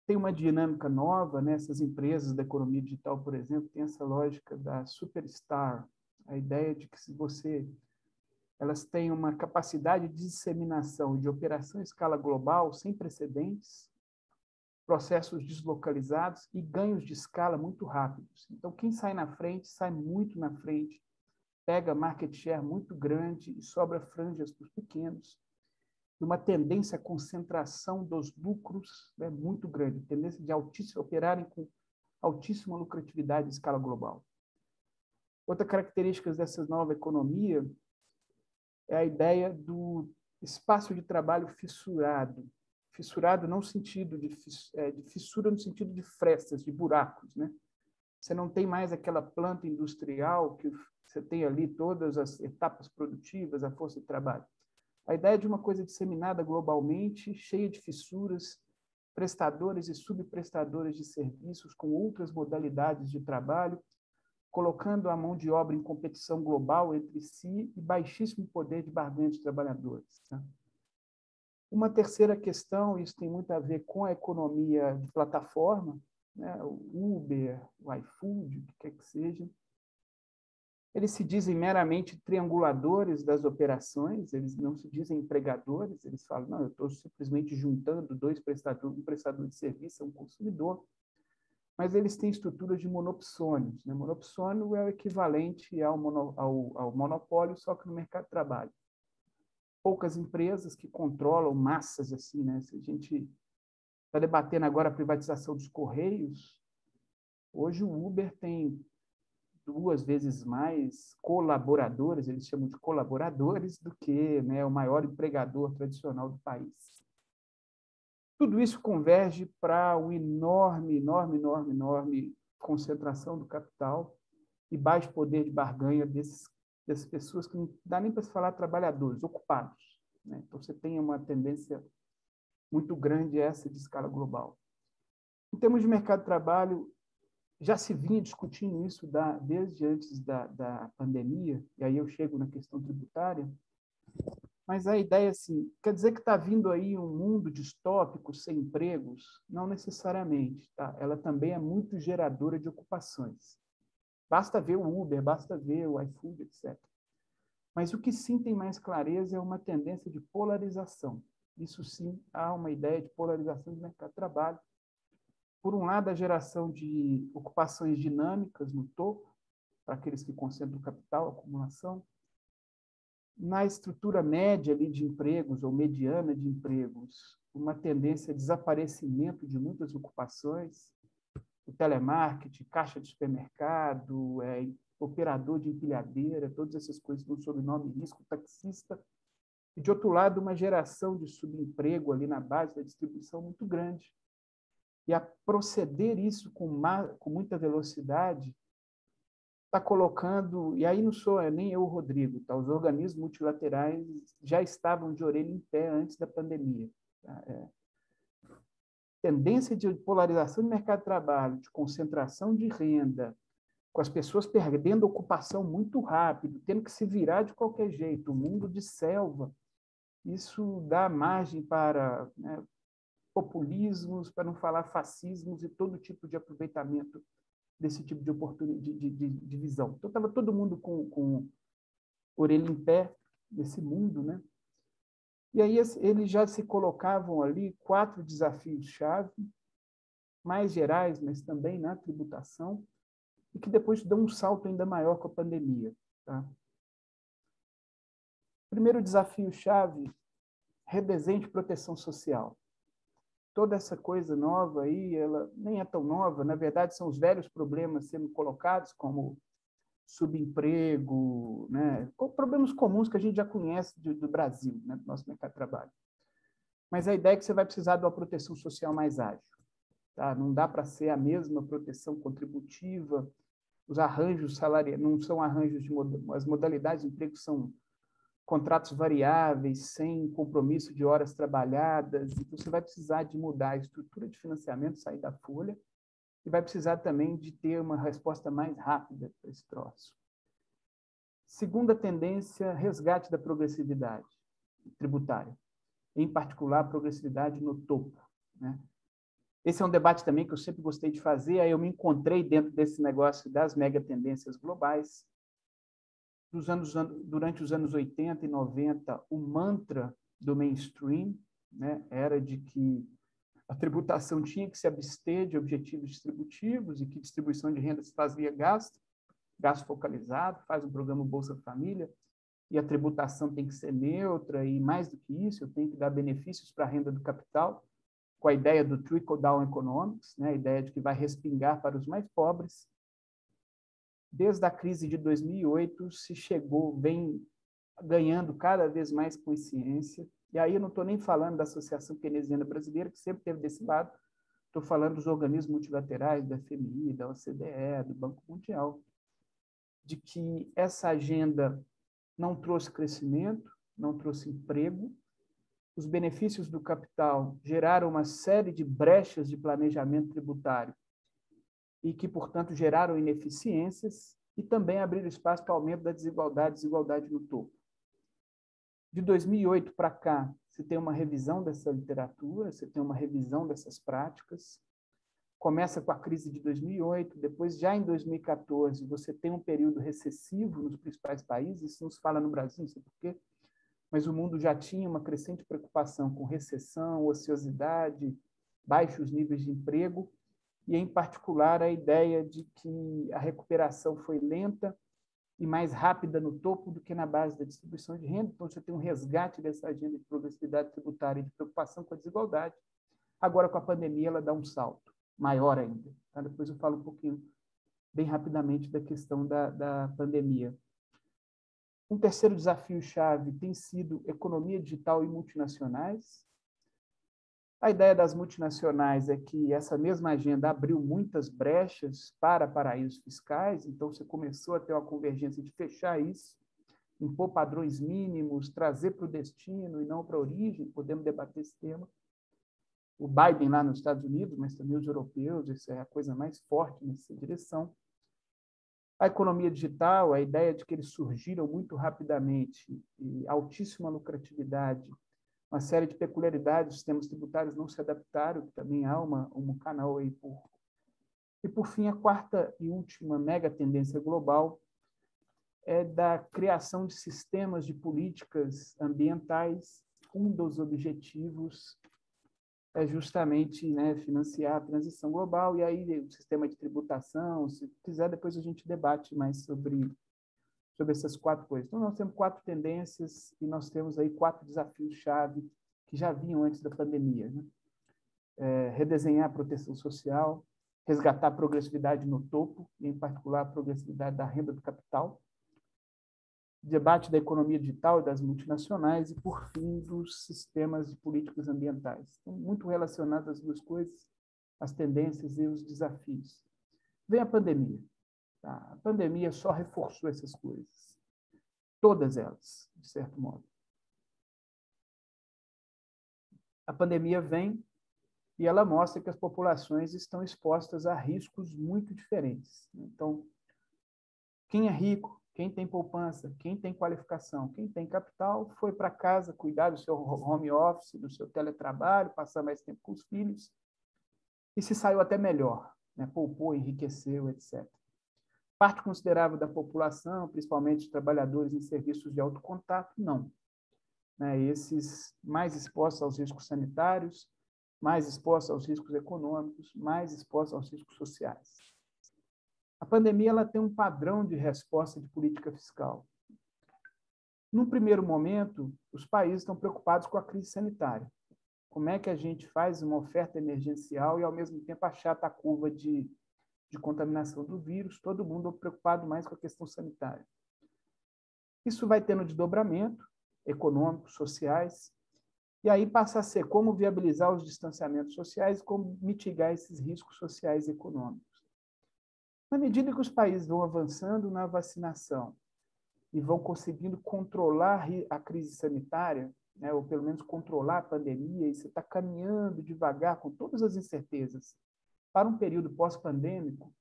Tem uma dinâmica nova, né? Essas empresas da economia digital, por exemplo, tem essa lógica da superstar, a ideia de que se você elas têm uma capacidade de disseminação, de operação em escala global sem precedentes, processos deslocalizados e ganhos de escala muito rápidos. Então, quem sai na frente, sai muito na frente, pega market share muito grande e sobra franjas para os pequenos. E uma tendência à concentração dos lucros, né, muito grande, tendência de operarem com altíssima lucratividade em escala global. Outra característica dessa nova economia é a ideia do espaço de trabalho fissurado. Fissurado não no sentido de fissura, no sentido de frestas, de buracos, né? Você não tem mais aquela planta industrial que você tem ali todas as etapas produtivas, a força de trabalho. A ideia de uma coisa disseminada globalmente, cheia de fissuras, prestadores e subprestadores de serviços com outras modalidades de trabalho, colocando a mão de obra em competição global entre si e baixíssimo poder de barganha de trabalhadores. Tá? Uma terceira questão, isso tem muito a ver com a economia de plataforma, né? O Uber, o iFood, o que quer que seja. Eles se dizem meramente trianguladores das operações, eles não se dizem empregadores, eles falam, não, eu estou simplesmente juntando dois prestadores, um prestador de serviço e um consumidor, mas eles têm estruturas de monopsônios. Né? Monopsônio é o equivalente ao monopólio, só que no mercado de trabalho. Poucas empresas que controlam massas assim, né? Se a gente está debatendo agora a privatização dos Correios, hoje o Uber tem 2 vezes mais colaboradores, eles chamam de colaboradores, do que, né, o maior empregador tradicional do país. Tudo isso converge para uma enorme concentração do capital e baixo poder de barganha dessas pessoas que não dá nem para se falar trabalhadores, ocupados. Né? Então, você tem uma tendência muito grande essa de escala global. Em termos de mercado de trabalho, já se vinha discutindo isso desde antes da pandemia, e aí eu chego na questão tributária, mas a ideia, assim, quer dizer que está vindo aí um mundo distópico sem empregos? Não necessariamente. Tá? Ela também é muito geradora de ocupações. Basta ver o Uber, basta ver o iFood, etc. Mas o que sim tem mais clareza é uma tendência de polarização. Isso sim, há uma ideia de polarização do mercado de trabalho. Por um lado, a geração de ocupações dinâmicas no topo, para aqueles que concentram capital, acumulação. Na estrutura média ali de empregos, ou mediana de empregos, uma tendência a desaparecimento de muitas ocupações, o telemarketing, caixa de supermercado, operador de empilhadeira, todas essas coisas com sobrenome risco, taxista. E, de outro lado, uma geração de subemprego ali na base da distribuição muito grande. E a proceder isso com muita velocidade está colocando, e aí não sou nem eu, Rodrigo, tá? Os organismos multilaterais já estavam de orelha em pé antes da pandemia. Tá? Tendência de polarização do mercado de trabalho, de concentração de renda, com as pessoas perdendo ocupação muito rápido, tendo que se virar de qualquer jeito, o mundo de selva, isso dá margem para, né, populismos, para não falar fascismos e todo tipo de aproveitamento desse tipo de oportunidade, de visão. Então, estava todo mundo com orelha em pé nesse mundo, né? E aí eles já se colocavam ali 4 desafios-chave, mais gerais, mas também na tributação, e que depois dão um salto ainda maior com a pandemia. Tá? Primeiro desafio-chave, redesenho de proteção social. Toda essa coisa nova aí, ela nem é tão nova, na verdade são os velhos problemas sendo colocados, como subemprego, né? Problemas comuns que a gente já conhece do Brasil, né? Do nosso mercado de trabalho. Mas a ideia é que você vai precisar de uma proteção social mais ágil. Tá? Não dá para ser a mesma proteção contributiva, os arranjos salariais não são arranjos as modalidades de emprego são contratos variáveis, sem compromisso de horas trabalhadas. Então, você vai precisar de mudar a estrutura de financiamento, sair da folha, e vai precisar também de ter uma resposta mais rápida para esse troço. Segunda tendência, resgate da progressividade tributária, em particular a progressividade no topo, né? Esse é um debate também que eu sempre gostei de fazer, aí eu me encontrei dentro desse negócio das megatendências globais. Durante os anos 80 e 90, o mantra do mainstream, né, era de que a tributação tinha que se abster de objetivos distributivos e que distribuição de renda se fazia gasto focalizado, faz um programa Bolsa Família, e a tributação tem que ser neutra, e mais do que isso, eu tenho que dar benefícios para a renda do capital, com a ideia do trickle-down economics, né, a ideia de que vai respingar para os mais pobres. Desde a crise de 2008, se vem ganhando cada vez mais consciência, e aí eu não estou nem falando da Associação Keynesiana Brasileira, que sempre esteve desse lado, estou falando dos organismos multilaterais, da FMI, da OCDE, do Banco Mundial, de que essa agenda não trouxe crescimento, não trouxe emprego, os benefícios do capital geraram uma série de brechas de planejamento tributário e que, portanto, geraram ineficiências e também abriram espaço para aumento da desigualdade no topo. De 2008 para cá, você tem uma revisão dessa literatura, você tem uma revisão dessas práticas. Começa com a crise de 2008, depois, já em 2014, você tem um período recessivo nos principais países, isso não se fala no Brasil, não sei por quê, mas o mundo já tinha uma crescente preocupação com recessão, ociosidade, baixos níveis de emprego, e, em particular, a ideia de que a recuperação foi lenta e mais rápida no topo do que na base da distribuição de renda. Então, você tem um resgate dessa agenda de progressividade tributária e de preocupação com a desigualdade. Agora, com a pandemia, ela dá um salto maior ainda. Tá? Depois eu falo um pouquinho, bem rapidamente, da questão da pandemia. Um terceiro desafio-chave tem sido economia digital e multinacionais. A ideia das multinacionais é que essa mesma agenda abriu muitas brechas para paraísos fiscais, então você começou a ter uma convergência de fechar isso, impor padrões mínimos, trazer para o destino e não para a origem, podemos debater esse tema. O Biden lá nos Estados Unidos, mas também os europeus, isso é a coisa mais forte nessa direção. A economia digital, a ideia de que eles surgiram muito rapidamente e altíssima lucratividade, uma série de peculiaridades, os sistemas tributários não se adaptaram, que também há um canal aí por... E, por fim, a quarta e última mega tendência global é da criação de sistemas de políticas ambientais. Um dos objetivos é justamente, né, financiar a transição global, e aí o sistema de tributação, se quiser, depois a gente debate mais sobre essas quatro coisas. Então, nós temos 4 tendências e nós temos aí 4 desafios-chave que já vinham antes da pandemia, né? Redesenhar a proteção social, resgatar a progressividade no topo, e, em particular, a progressividade da renda do capital, debate da economia digital e das multinacionais e, por fim, dos sistemas de políticas ambientais. Então, muito relacionadas as duas coisas, as tendências e os desafios. Vem a pandemia. Tá? A pandemia só reforçou essas coisas. Todas elas, de certo modo. A pandemia vem e ela mostra que as populações estão expostas a riscos muito diferentes. Então, quem é rico, quem tem poupança, quem tem qualificação, quem tem capital, foi para casa cuidar do seu home office, do seu teletrabalho, passar mais tempo com os filhos e se saiu até melhor, né? Poupou, enriqueceu, etc. Parte considerável da população, principalmente os trabalhadores em serviços de alto contato, não. Né? Esses mais expostos aos riscos sanitários, mais expostos aos riscos econômicos, mais expostos aos riscos sociais. A pandemia ela tem um padrão de resposta de política fiscal. Num primeiro momento, os países estão preocupados com a crise sanitária. Como é que a gente faz uma oferta emergencial e, ao mesmo tempo, achata a curva de contaminação do vírus, todo mundo preocupado mais com a questão sanitária. Isso vai tendo desdobramento econômicos, sociais, E aí passa a ser como viabilizar os distanciamentos sociais, como mitigar esses riscos sociais e econômicos. Na medida que os países vão avançando na vacinação e vão conseguindo controlar a crise sanitária, né, ou pelo menos controlar a pandemia, e você está caminhando devagar, com todas as incertezas, para um período pós-pandêmico,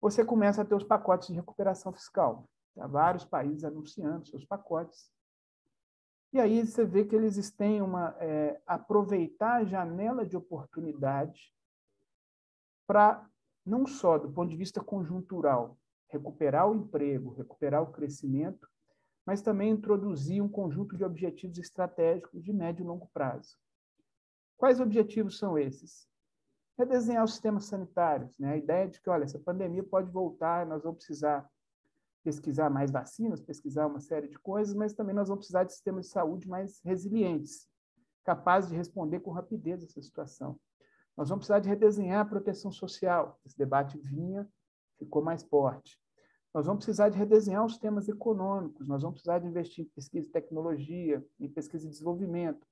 você começa a ter os pacotes de recuperação fiscal. Há vários países anunciando seus pacotes. E aí você vê que eles têm aproveitar a janela de oportunidade para, não só do ponto de vista conjuntural, recuperar o emprego, recuperar o crescimento, mas também introduzir um conjunto de objetivos estratégicos de médio e longo prazo. Quais objetivos são esses? Redesenhar os sistemas sanitários, né? A ideia de que, olha, essa pandemia pode voltar, nós vamos precisar pesquisar mais vacinas, pesquisar uma série de coisas, mas também nós vamos precisar de sistemas de saúde mais resilientes, capazes de responder com rapidez a essa situação. Nós vamos precisar de redesenhar a proteção social. Esse debate ficou mais forte. Nós vamos precisar de redesenhar os temas econômicos, nós vamos precisar de investir em pesquisa e tecnologia, em pesquisa e desenvolvimento.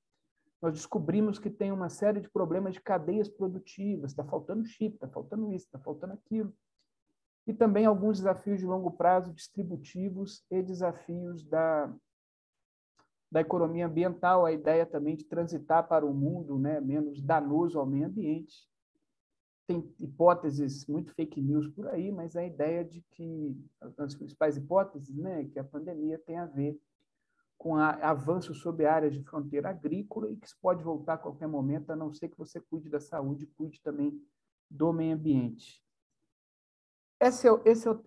Nós descobrimos que tem uma série de problemas de cadeias produtivas, está faltando chip, está faltando isso, está faltando aquilo. E também alguns desafios de longo prazo distributivos e desafios da economia ambiental, a ideia também de transitar para um mundo, né, menos danoso ao meio ambiente. Tem hipóteses, muito fake news por aí, mas a ideia de que, as principais hipóteses, né, que a pandemia tem a ver com avanço sobre áreas de fronteira agrícola e que isso pode voltar a qualquer momento, a não ser que você cuide da saúde e cuide também do meio ambiente. Essa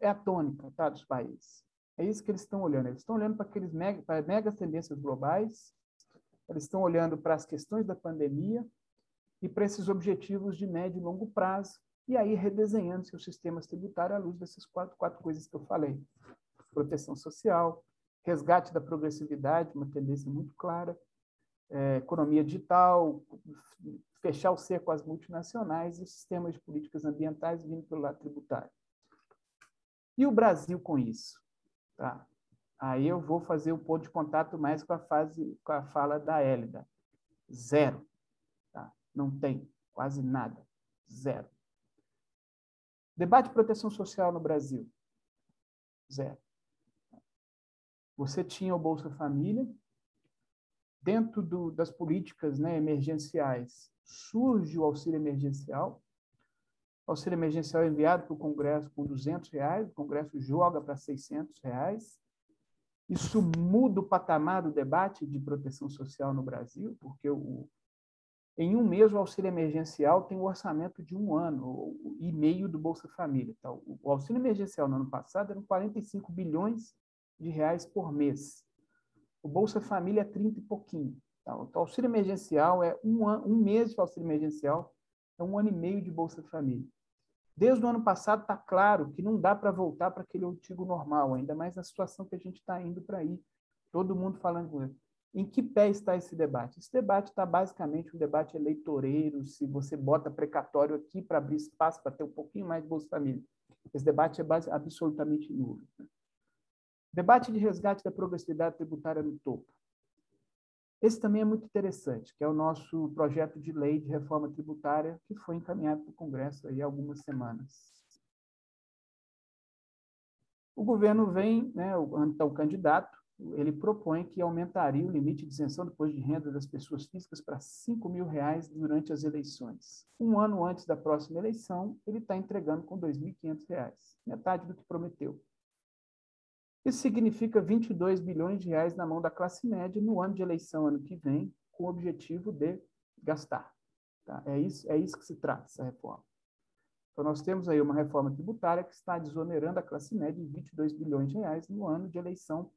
é a tônica, tá, dos países. É isso que eles estão olhando. Eles estão olhando para mega tendências globais, eles estão olhando para as questões da pandemia e para esses objetivos de médio e longo prazo, e aí redesenhando seus sistemas tributários à luz dessas quatro coisas que eu falei. Proteção social, resgate da progressividade, uma tendência muito clara, economia digital, fechar o cerco às multinacionais e sistemas de políticas ambientais vindo pelo lado tributário. E o Brasil com isso? Tá? Aí eu vou fazer o ponto de contato mais com a fala da Hélida. Zero. Tá? Não tem quase nada. Zero. Debate de proteção social no Brasil. Zero. Você tinha o Bolsa Família. Dentro das políticas, né, emergenciais, surge o auxílio emergencial. O auxílio emergencial é enviado para o Congresso com R$200, o Congresso joga para R$600. Isso muda o patamar do debate de proteção social no Brasil, porque em um mês o auxílio emergencial tem o orçamento de um ano e meio do Bolsa Família. Então, o auxílio emergencial no ano passado eram 45 bilhões de reais por mês. O Bolsa Família é 30 e pouquinho. Então, o auxílio emergencial é um mês de auxílio emergencial, é 1 ano e meio de Bolsa Família. Desde o ano passado está claro que não dá para voltar para aquele antigo normal, ainda mais na situação que a gente está indo para aí. Todo mundo falando com ele. Em que pé está esse debate? Esse debate está basicamente um debate eleitoreiro, se você bota precatório aqui para abrir espaço para ter um pouquinho mais de Bolsa Família. Esse debate é absolutamente nulo. Debate de resgate da progressividade tributária no topo. Esse também é muito interessante, que é o nosso projeto de lei de reforma tributária que foi encaminhado para o Congresso aí há algumas semanas. O governo vem, né, o candidato, ele propõe que aumentaria o limite de isenção do imposto de renda das pessoas físicas para R$5.000 durante as eleições. Um ano antes da próxima eleição, ele está entregando com R$2.500, metade do que prometeu. Isso significa 22 bilhões de reais na mão da classe média no ano de eleição, ano que vem, com o objetivo de gastar. Tá? É isso que se trata, essa reforma. Então, nós temos aí uma reforma tributária que está desonerando a classe média em 22 bilhões de reais no ano de eleição.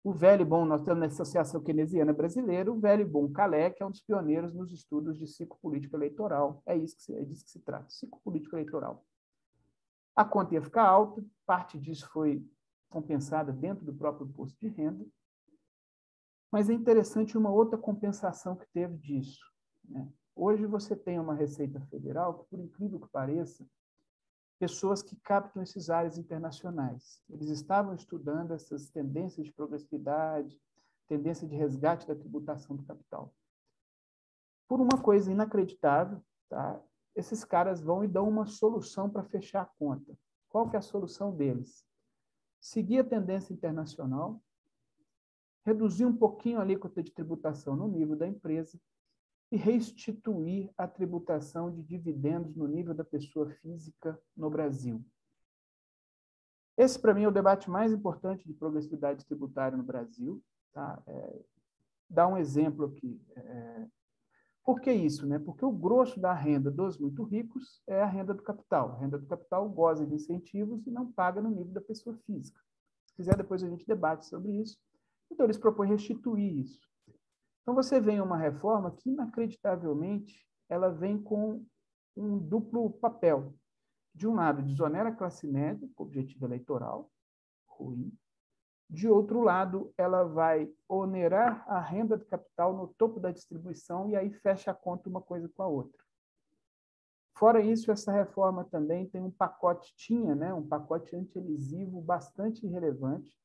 O velho e bom, nós temos na Associação Keynesiana Brasileira, o velho e bom Calé, que é um dos pioneiros nos estudos de ciclo político eleitoral. É disso que se trata, ciclo político eleitoral. A conta ia ficar alta, parte disso foi compensada dentro do próprio imposto de renda, mas é interessante uma outra compensação que teve disso, né? Hoje você tem uma Receita Federal que, por incrível que pareça, pessoas que captam essas áreas internacionais. Eles estavam estudando essas tendências de progressividade, tendência de resgate da tributação do capital. Por uma coisa inacreditável, tá? Esses caras vão e dão uma solução para fechar a conta. Qual que é a solução deles? Seguir a tendência internacional, reduzir um pouquinho a alíquota de tributação no nível da empresa e restituir a tributação de dividendos no nível da pessoa física no Brasil. Esse, para mim, é o debate mais importante de progressividade tributária no Brasil. Tá? Dá um exemplo aqui. Por que isso? Né? Porque o grosso da renda dos muito ricos é a renda do capital. A renda do capital goza de incentivos e não paga no nível da pessoa física. Se quiser, depois a gente debate sobre isso. Então, eles propõem restituir isso. Então, você vem uma reforma que, inacreditavelmente, ela vem com um duplo papel. De um lado, desonera a classe média, com objetivo eleitoral, ruim. De outro lado, ela vai onerar a renda do capital no topo da distribuição e aí fecha a conta uma coisa com a outra. Fora isso, essa reforma também tem um pacote, um pacote anti-elisivo bastante relevante,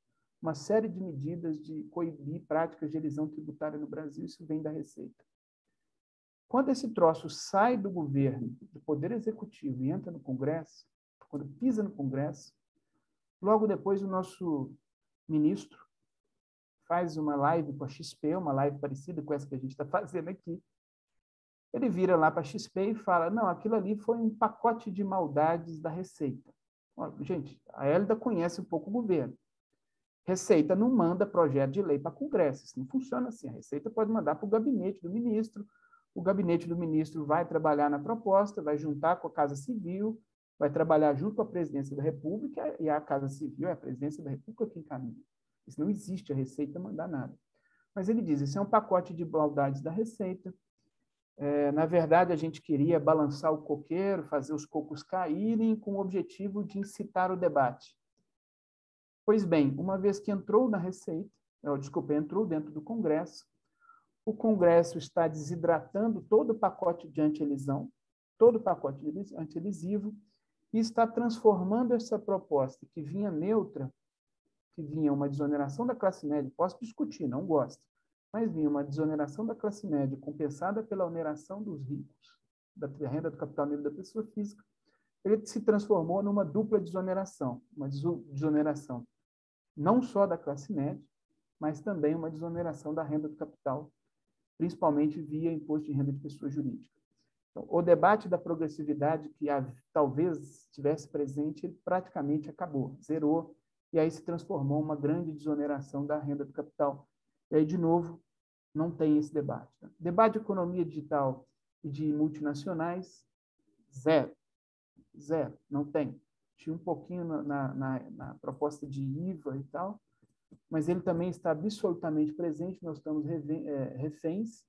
uma série de medidas de coibir práticas de elisão tributária no Brasil, isso vem da Receita. Quando esse troço sai do governo, do Poder Executivo e entra no Congresso, quando pisa no Congresso, logo depois o nosso ministro faz uma live com a XP, uma live parecida com essa que a gente está fazendo aqui. Ele vira lá para a XP e fala, não, aquilo ali foi um pacote de maldades da Receita. Olha, gente, a Hélida conhece um pouco o governo. Receita não manda projeto de lei para Congresso, isso não funciona assim. A Receita pode mandar para o gabinete do ministro vai trabalhar na proposta, vai juntar com a Casa Civil, vai trabalhar junto com a Presidência da República, e a Casa Civil é a Presidência da República que encaminha. Isso não existe, a Receita mandar nada. Mas ele diz, isso é um pacote de maldades da Receita. Na verdade, a gente queria balançar o coqueiro, fazer os cocos caírem, com o objetivo de incitar o debate. Pois bem, uma vez que entrou na Receita, entrou dentro do Congresso, o Congresso está desidratando todo o pacote de anti-elisão, todo o pacote anti-elisivo, e está transformando essa proposta que vinha neutra, que vinha uma desoneração da classe média, posso discutir, não gosto, mas vinha uma desoneração da classe média compensada pela oneração dos ricos, da renda do capital nível da pessoa física, ele se transformou numa dupla desoneração, uma desoneração não só da classe média, mas também uma desoneração da renda do capital, principalmente via imposto de renda de pessoa jurídica. Então, o debate da progressividade que talvez estivesse presente, ele praticamente acabou, zerou, e aí se transformou uma grande desoneração da renda do capital. E aí, de novo, não tem esse debate. Tá? Debate de economia digital e de multinacionais, zero. Zero, não tem. Tinha um pouquinho na proposta de IVA e tal, mas ele também está absolutamente presente, nós estamos reféns,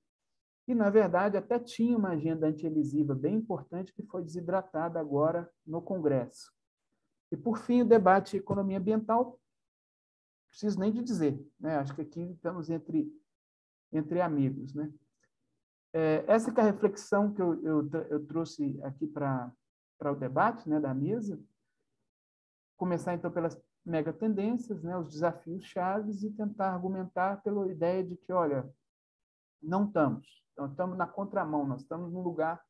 e, na verdade, até tinha uma agenda anti-elisiva bem importante que foi desidratada agora no Congresso. E, por fim, o debate de economia ambiental, não preciso nem de dizer, né? Acho que aqui estamos entre amigos. Né? Essa que é a reflexão que eu trouxe aqui para o debate, né, da mesa. Começar, então, pelas megatendências, né, os desafios chaves, e tentar argumentar pela ideia de que, olha, não estamos. Então, estamos na contramão, nós estamos num lugar,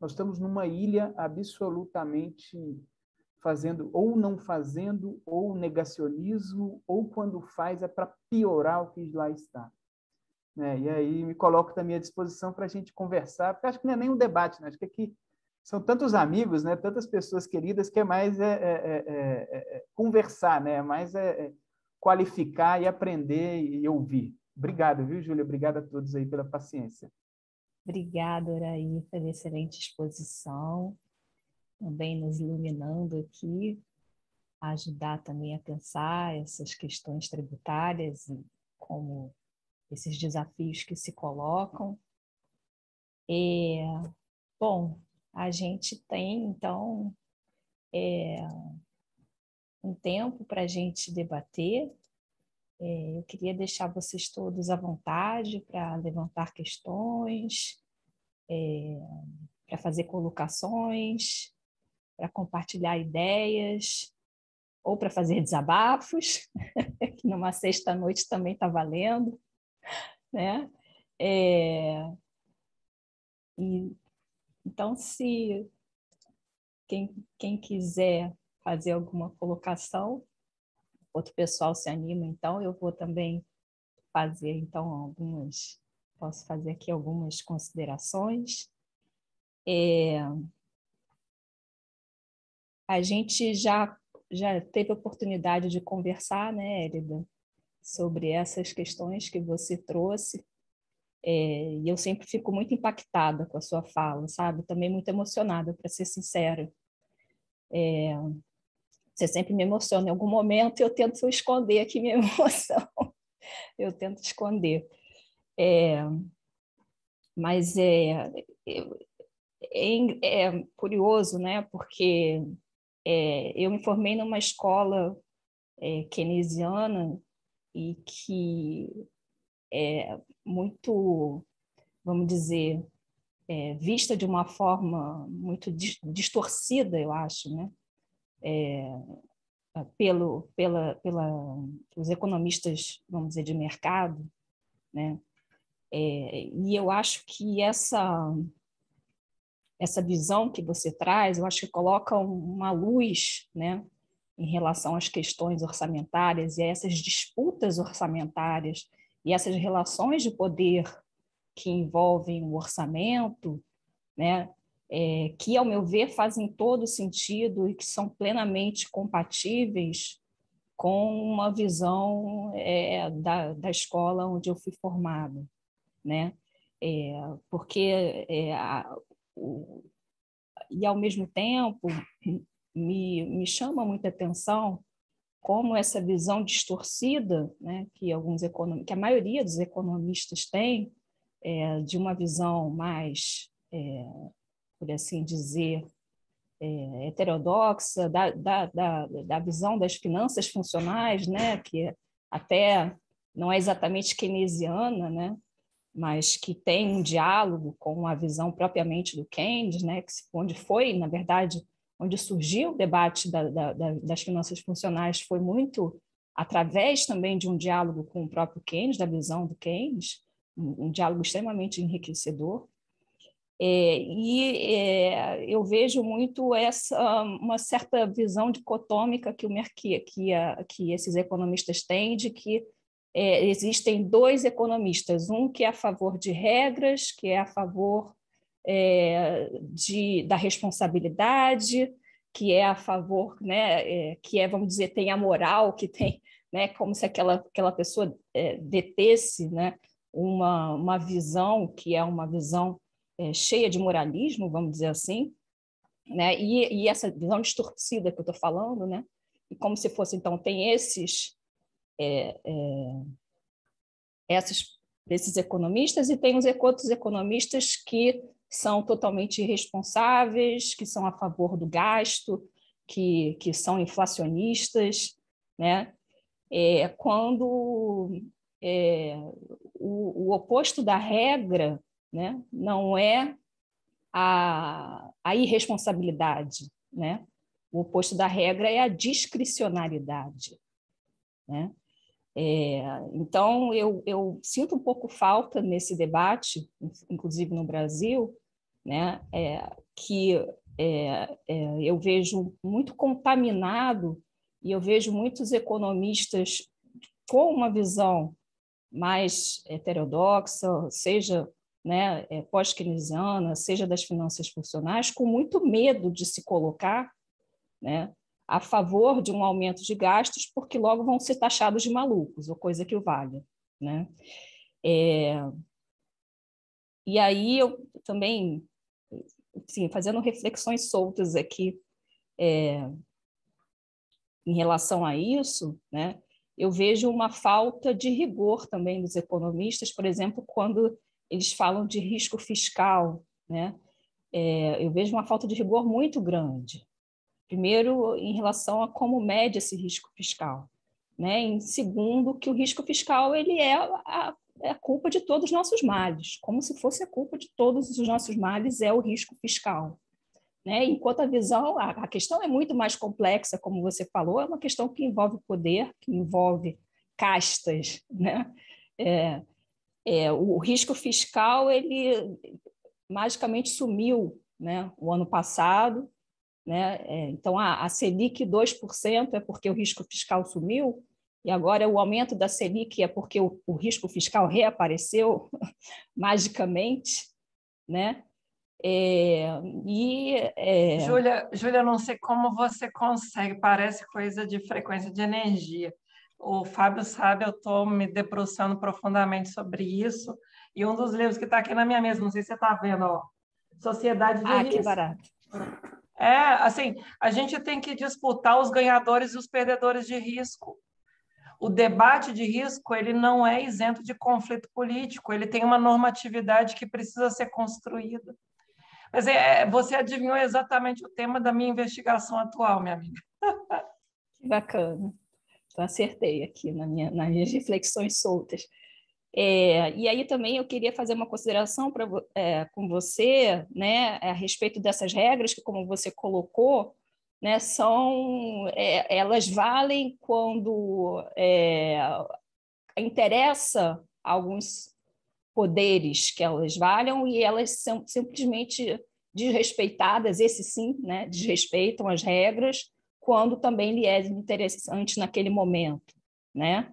nós estamos numa ilha absolutamente fazendo, ou não fazendo, ou negacionismo, ou quando faz é para piorar o que lá está. Né? E aí me coloco também à disposição para a gente conversar, porque acho que não é nem um debate, né? Acho que aqui são tantos amigos, né? Tantas pessoas queridas, que é mais conversar, né? É mais qualificar e aprender e ouvir. Obrigado, viu, Júlia? Obrigado a todos aí pela paciência. Obrigada, Oraí, pela excelente exposição, também nos iluminando aqui, a ajudar também a pensar essas questões tributárias e como esses desafios que se colocam. Bom, a gente tem, então, um tempo para a gente debater. Eu queria deixar vocês todos à vontade para levantar questões, para fazer colocações, para compartilhar ideias, ou para fazer desabafos, que numa sexta-noite também está valendo. né? Então, se quem quiser fazer alguma colocação, outro pessoal se anima, então eu vou também fazer então posso fazer aqui algumas considerações. A gente já teve a oportunidade de conversar, né, Élida, sobre essas questões que você trouxe, e eu sempre fico muito impactada com a sua fala, sabe? Também muito emocionada, para ser sincera. Você sempre me emociona. Em algum momento eu tento esconder aqui minha emoção. Eu tento esconder. Mas é curioso, né? Porque eu me formei numa escola keynesiana e que é muito, vamos dizer, vista de uma forma muito distorcida, eu acho, né? Pelos economistas, vamos dizer, de mercado, né? E eu acho que essa visão que você traz, eu acho que coloca uma luz, né, em relação às questões orçamentárias e a essas disputas orçamentárias e essas relações de poder que envolvem o orçamento, né, que, ao meu ver, fazem todo sentido e que são plenamente compatíveis com uma visão da escola onde eu fui formada, né? Porque e ao mesmo tempo me chama muita atenção como essa visão distorcida, né, que a maioria dos economistas tem, de uma visão mais, por assim dizer, heterodoxa, da visão das finanças funcionais, né, que até não é exatamente keynesiana, né, mas que tem um diálogo com a visão propriamente do Keynes, né, onde foi, na verdade, onde surgiu o debate das finanças funcionais, foi muito através também de um diálogo com o próprio Keynes, da visão do Keynes, um diálogo extremamente enriquecedor. Eu vejo muito uma certa visão dicotômica que esses economistas têm, de que existem dois economistas, um que é a favor de regras, que é a favor da responsabilidade, que é a favor, né, que vamos dizer, tem a moral, que tem, né, como se aquela pessoa detesse, né, uma visão que é uma visão cheia de moralismo, vamos dizer assim, né, e essa visão distorcida que eu estou falando, né, e como se fosse, então, tem esses economistas e tem os outros economistas que são totalmente irresponsáveis, que são a favor do gasto, que são inflacionistas, né? Quando o oposto da regra, né, não é a irresponsabilidade, né? O oposto da regra é a discricionariedade, né? Então, eu sinto um pouco falta nesse debate, inclusive no Brasil, né, que eu vejo muito contaminado e eu vejo muitos economistas com uma visão mais heterodoxa, seja, né, pós-keynesiana, seja das finanças funcionais, com muito medo de se colocar, né, a favor de um aumento de gastos, porque logo vão ser taxados de malucos, ou coisa que o valha, né? E aí eu também, assim, fazendo reflexões soltas aqui em relação a isso, né? Eu vejo uma falta de rigor também dos economistas, por exemplo, quando eles falam de risco fiscal, né? Eu vejo uma falta de rigor muito grande. Primeiro, em relação a como mede esse risco fiscal, né? Em segundo, que o risco fiscal ele é a culpa de todos os nossos males, como se fosse a culpa de todos os nossos males é o risco fiscal, né? Enquanto a questão é muito mais complexa, como você falou, é uma questão que envolve poder, que envolve castas, né? O risco fiscal ele magicamente sumiu, né, o ano passado, né? Então, a Selic 2% é porque o risco fiscal sumiu, e agora o aumento da Selic é porque o risco fiscal reapareceu magicamente, né? Júlia, não sei como você consegue, parece coisa de frequência de energia. O Fábio sabe, eu estou me debruçando profundamente sobre isso, e um dos livros que está aqui na minha mesa, não sei se você está vendo, ó, Sociedade de que Risco. barato. Assim, a gente tem que disputar os ganhadores e os perdedores de risco. O debate de risco ele não é isento de conflito político, ele tem uma normatividade que precisa ser construída. Mas você adivinhou exatamente o tema da minha investigação atual, minha amiga. Que bacana. Então, acertei aqui nas minhas reflexões soltas. E aí também eu queria fazer uma consideração com você, né, a respeito dessas regras que, como você colocou, né, elas valem quando interessa alguns poderes que elas valham e elas são simplesmente desrespeitadas, esse sim, né, desrespeitam as regras quando também lhe é interessante naquele momento, né?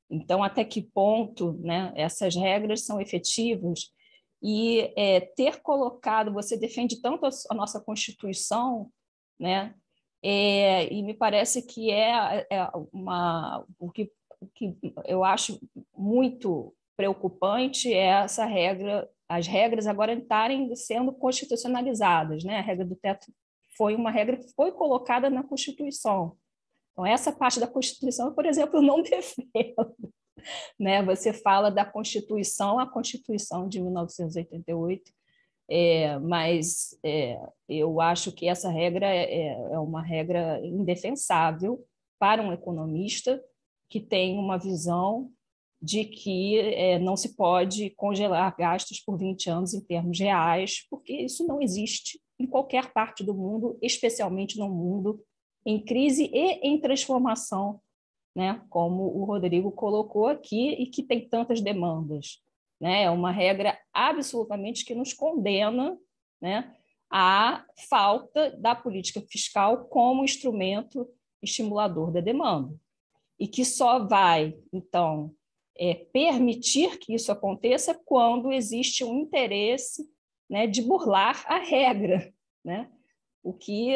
Então, até que ponto, né, essas regras são efetivas e ter colocado, você defende tanto a nossa Constituição, né, e me parece que o que eu acho muito preocupante é essa regra, as regras agora estarem sendo constitucionalizadas, né? A regra do teto foi uma regra que foi colocada na Constituição. Então, essa parte da Constituição, por exemplo, eu não defendo. Né? Você fala da Constituição, a Constituição de 1988, mas eu acho que essa regra é uma regra indefensável para um economista que tem uma visão de que não se pode congelar gastos por 20 anos em termos reais, porque isso não existe em qualquer parte do mundo, especialmente no mundo em crise e em transformação, né? Como o Rodrigo colocou aqui, e que tem tantas demandas. Né? É uma regra absolutamente que nos condena, né, à falta da política fiscal como instrumento estimulador da demanda. E que só vai, então, permitir que isso aconteça quando existe um interesse, né, de burlar a regra, né? O que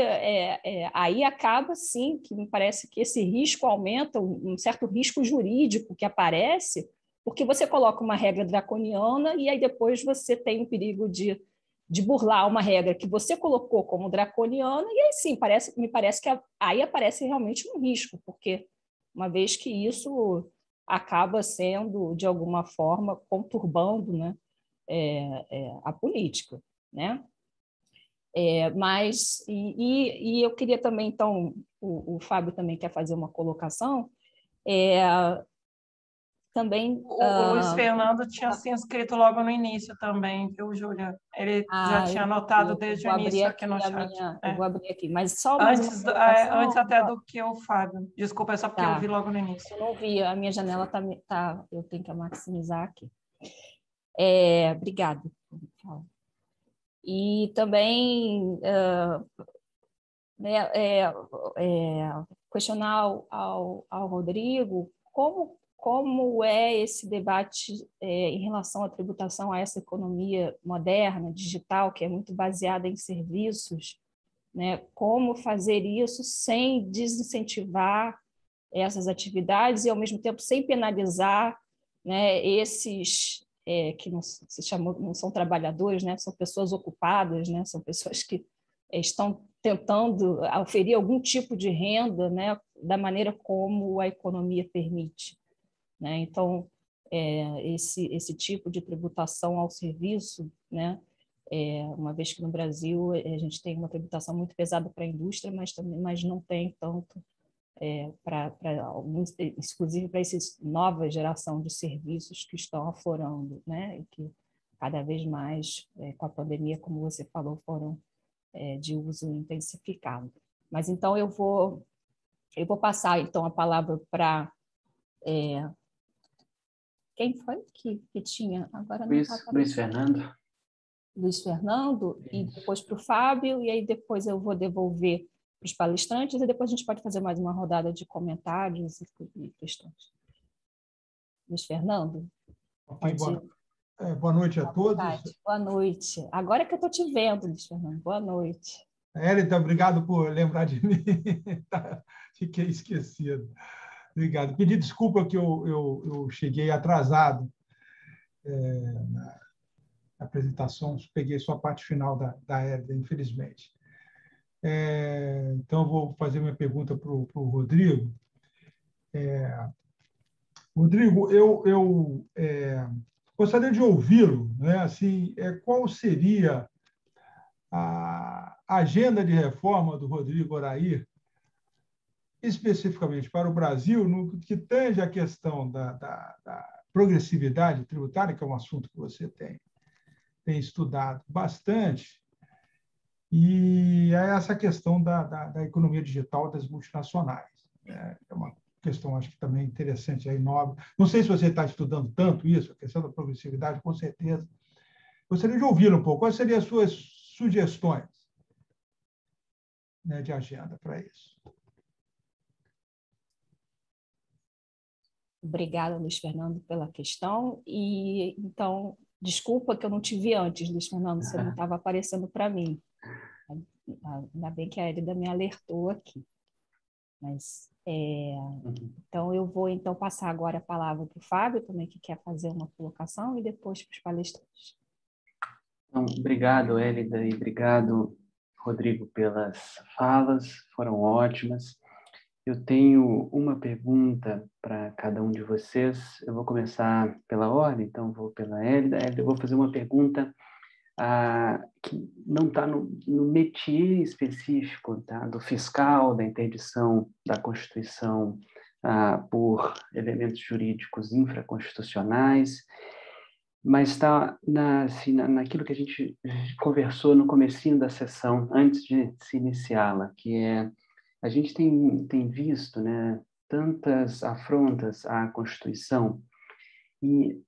aí acaba, sim, que me parece que esse risco aumenta, um certo risco jurídico que aparece, porque você coloca uma regra draconiana e aí depois você tem o perigo de burlar uma regra que você colocou como draconiana, e aí sim, me parece que aí aparece realmente um risco, porque uma vez que isso acaba sendo, de alguma forma, conturbando, né, a política, né? Mas eu queria também, então, o Fábio também quer fazer uma colocação, também... O Luiz Fernando tinha se inscrito logo no início também, viu, Júlia? Ele já tinha anotado desde o início aqui no chat. Eu vou abrir aqui, mas só mais uma Antes colocação. até do que o Fábio. Desculpa, é só porque eu vi logo no início. Eu não vi, a minha janela tá eu tenho que maximizar aqui. Obrigada. E também questionar ao Rodrigo como é esse debate em relação à tributação a essa economia moderna, digital, que é muito baseada em serviços, né? Como fazer isso sem desincentivar essas atividades e, ao mesmo tempo, sem penalizar, né, esses que não são trabalhadores, né? São pessoas ocupadas, né? São pessoas que estão tentando oferir algum tipo de renda, né, da maneira como a economia permite. Né? Então, esse tipo de tributação ao serviço, né, uma vez que no Brasil a gente tem uma tributação muito pesada para a indústria, mas não tem tanto para alguns, exclusive para essa nova geração de serviços que estão aflorando, né, e que cada vez mais, com a pandemia, como você falou, foram de uso intensificado. Mas então eu vou passar então a palavra para Quem foi que tinha? Agora não Luiz, está Luiz Fernando. Luiz Fernando, e depois para o Fábio, e aí depois eu vou devolver para os palestrantes, e depois a gente pode fazer mais uma rodada de comentários e questões. Luiz Fernando? Okay, boa noite a todos. Boa noite. Agora que eu estou te vendo, Luiz Fernando. Boa noite. Hélida, obrigado por lembrar de mim. Fiquei esquecido. Obrigado. Pedi desculpa que eu cheguei atrasado na apresentação, peguei só a parte final da Hélida, infelizmente. Então, eu vou fazer minha pergunta para o Rodrigo. Rodrigo, eu gostaria de ouvi-lo, né? Assim, qual seria a agenda de reforma do Rodrigo Orair, especificamente para o Brasil, no que tange a questão da progressividade tributária, que é um assunto que você tem estudado bastante, e essa questão da economia digital das multinacionais. É uma questão, acho que também interessante, aí, nobre. Não sei se você está estudando tanto isso, a questão da progressividade, com certeza. Gostaria de ouvir um pouco. Quais seriam as suas sugestões, né, de agenda para isso? Obrigada, Luiz Fernando, pela questão. E, então, desculpa que eu não te vi antes, Luiz Fernando, você não estava aparecendo para mim. Ainda bem que a Hélida me alertou aqui. Mas, então, eu vou passar agora a palavra para o Fábio, também, que quer fazer uma colocação, e depois para os palestrantes. Então, obrigado, Hélida, e obrigado, Rodrigo, pelas falas, foram ótimas. Eu tenho uma pergunta para cada um de vocês. Eu vou começar pela ordem, então vou pela Hélida. Eu vou fazer uma pergunta que não está no métier específico, tá? Do fiscal, da interdição da Constituição por elementos jurídicos infraconstitucionais, mas está naquilo que a gente conversou no comecinho da sessão, antes de se iniciá-la, que a gente tem visto, né, tantas afrontas à Constituição e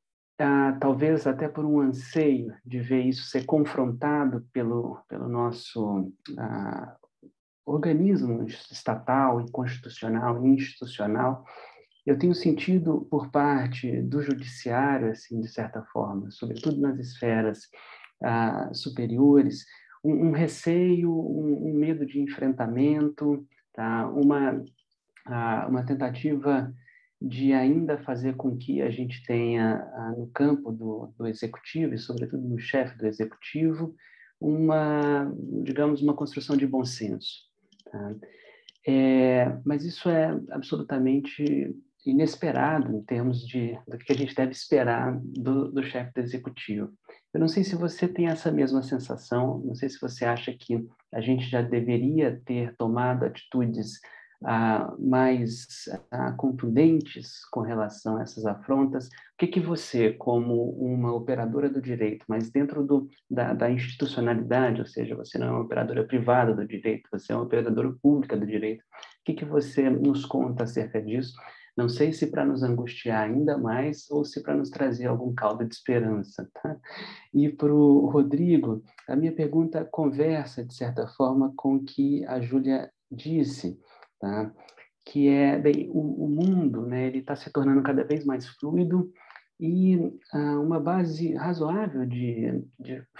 talvez até por um anseio de ver isso ser confrontado pelo nosso organismo estatal e constitucional e institucional. Eu tenho sentido por parte do judiciário, assim, de certa forma, sobretudo nas esferas superiores, um receio, um medo de enfrentamento, tá? Uma tentativa de ainda fazer com que a gente tenha no campo do executivo, e sobretudo no chefe do executivo, digamos, uma construção de bom senso. Tá? Mas isso é absolutamente inesperado em termos do que a gente deve esperar do chefe do executivo. Eu não sei se você tem essa mesma sensação, não sei se você acha que a gente já deveria ter tomado atitudes mais contundentes com relação a essas afrontas. O que você, como uma operadora do direito, mas dentro da institucionalidade, ou seja, você não é uma operadora privada do direito, você é uma operadora pública do direito, o que você nos conta acerca disso? Não sei se para nos angustiar ainda mais ou se para nos trazer algum caldo de esperança. Tá? E para o Rodrigo, a minha pergunta conversa, de certa forma, com o que a Júlia disse, tá? Que bem, o mundo, né, ele está se tornando cada vez mais fluido e uma base razoável de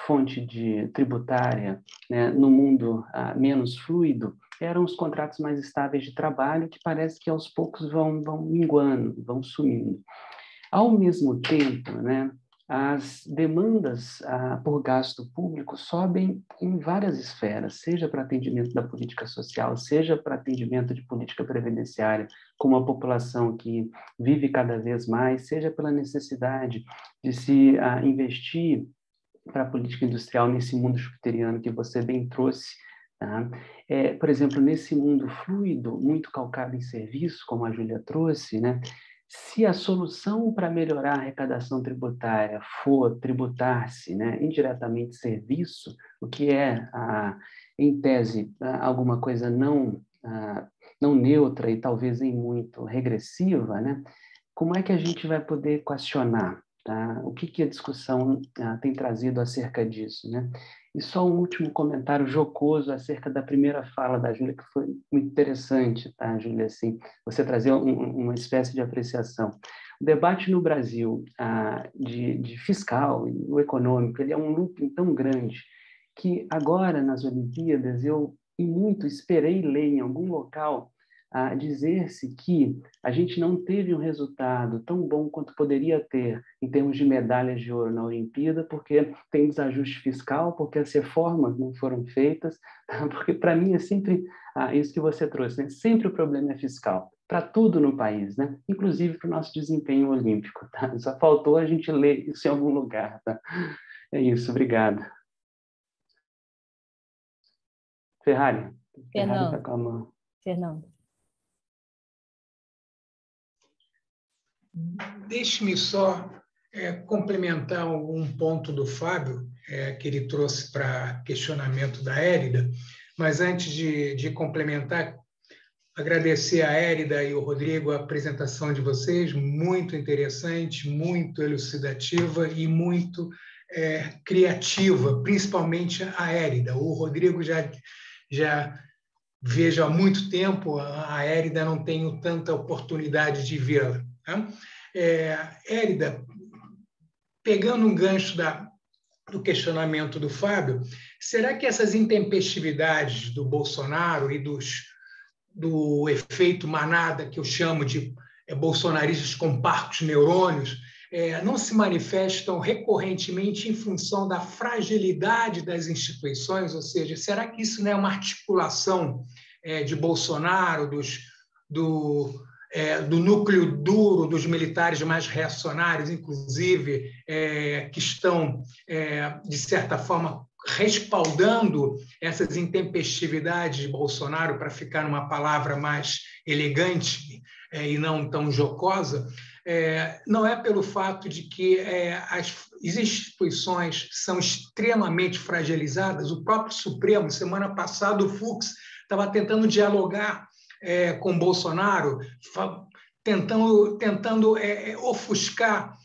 fonte tributária, né, no mundo menos fluido eram os contratos mais estáveis de trabalho, que parece que aos poucos vão minguando, vão sumindo. Ao mesmo tempo, né, as demandas por gasto público sobem em várias esferas, seja para atendimento da política social, seja para atendimento de política previdenciária, com uma população que vive cada vez mais, seja pela necessidade de se investir para a política industrial nesse mundo jupiteriano que você bem trouxe. Tá? Por exemplo, nesse mundo fluido, muito calcado em serviço, como a Júlia trouxe, né? Se a solução para melhorar a arrecadação tributária for tributar-se, né, indiretamente serviço, o que em tese, alguma coisa não neutra e talvez em muito regressiva, né, como é que a gente vai poder questionar? Tá? O que a discussão tem trazido acerca disso, né? E só um último comentário jocoso acerca da primeira fala da Júlia, que foi muito interessante, tá, Júlia? Assim, você trazer uma espécie de apreciação. O debate no Brasil de fiscal e o econômico, ele é um looping tão grande que agora, nas Olimpíadas, eu, e muito, esperei ler em algum local a dizer-se que a gente não teve um resultado tão bom quanto poderia ter em termos de medalhas de ouro na Olimpíada, porque tem desajuste fiscal, porque as reformas não foram feitas, porque para mim é sempre isso que você trouxe, né? Sempre o problema é fiscal, para tudo no país, né? Inclusive para o nosso desempenho olímpico. Tá? Só faltou a gente ler isso em algum lugar. Tá? É isso, obrigado. Ferrari tá com a mão. Fernando. Deixe-me só complementar um ponto do Fábio, que ele trouxe para questionamento da Érida, mas antes de complementar, agradecer a Érida e o Rodrigo a apresentação de vocês, muito interessante, muito elucidativa e muito criativa, principalmente a Érida. O Rodrigo já vejo há muito tempo, a Érida não tenho tanta oportunidade de vê-la. Tá? Érida, pegando um gancho do questionamento do Fábio, será que essas intempestividades do Bolsonaro e do efeito manada, que eu chamo de bolsonaristas com parcos neurônios, não se manifestam recorrentemente em função da fragilidade das instituições? Ou seja, será que isso não é uma articulação de Bolsonaro, do núcleo duro dos militares mais reacionários, inclusive, que estão, de certa forma, respaldando essas intempestividades de Bolsonaro, para ficar numa palavra mais elegante e não tão jocosa? Não é pelo fato de que as instituições são extremamente fragilizadas. O próprio Supremo, semana passada, o Fux estava tentando dialogar com Bolsonaro, tentando ofuscar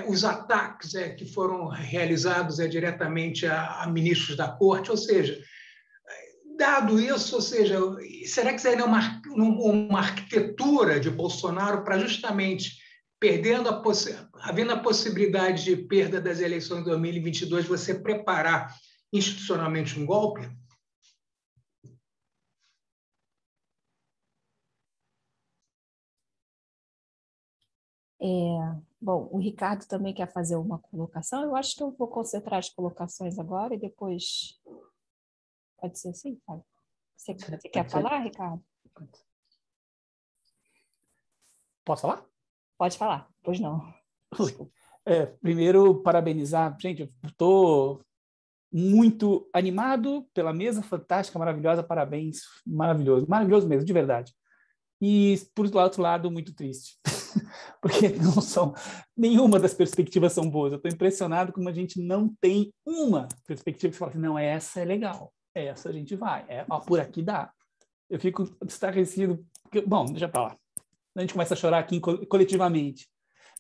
os ataques que foram realizados diretamente a ministros da Corte. Ou seja, dado isso, ou seja, será que isso aí não é uma arquitetura de Bolsonaro para justamente, havendo a possibilidade de perda das eleições de 2022, você preparar institucionalmente um golpe? Bom, o Ricardo também quer fazer uma colocação. Eu acho que eu vou concentrar as colocações agora e depois... Pode ser assim, Fábio? Você quer falar, Ricardo? Posso falar? Pode falar, pois não. Primeiro, parabenizar. Gente, eu estou muito animado pela mesa fantástica, maravilhosa. Parabéns, maravilhoso. Maravilhoso mesmo, de verdade. E, por outro lado, muito triste. Porque não são, nenhuma das perspectivas são boas. Eu estou impressionado como a gente não tem uma perspectiva que você fala assim, não, essa é legal, essa a gente vai, por aqui dá. Eu fico estarrecido, porque, bom, deixa para lá. A gente começa a chorar aqui coletivamente.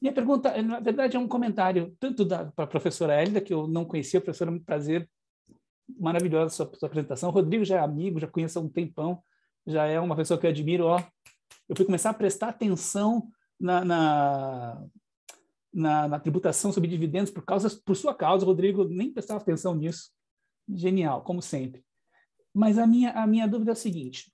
Minha pergunta, na verdade, é um comentário tanto para a professora Hélida, que eu não conhecia, professora, muito prazer, maravilhosa sua apresentação. O Rodrigo já é amigo, já conheço há um tempão, já é uma pessoa que eu admiro. Eu fui começar a prestar atenção na tributação sobre dividendos por sua causa. O Rodrigo nem prestava atenção nisso. Genial, como sempre. Mas a minha dúvida é a seguinte.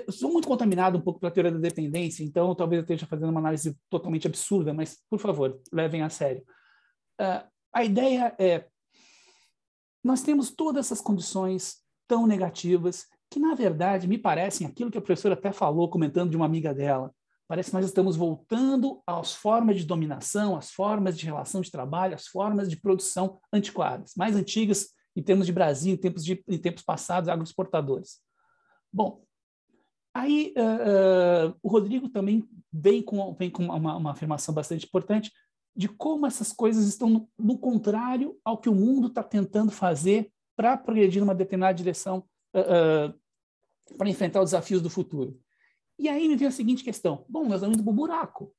Eu sou muito contaminado um pouco pela teoria da dependência, então talvez eu esteja fazendo uma análise totalmente absurda, mas, por favor, levem a sério. A ideia é, nós temos todas essas condições tão negativas que, na verdade, me parecem aquilo que a professora até falou, comentando de uma amiga dela. Parece que nós estamos voltando às formas de dominação, às formas de relação de trabalho, às formas de produção antiquadas, mais antigas em termos de Brasil, em tempos passados, agroexportadores. Bom, aí o Rodrigo também vem com uma afirmação bastante importante de como essas coisas estão no contrário ao que o mundo está tentando fazer para progredir numa determinada direção para enfrentar os desafios do futuro. E aí me veio a seguinte questão. Bom, nós estamos indo para o buraco.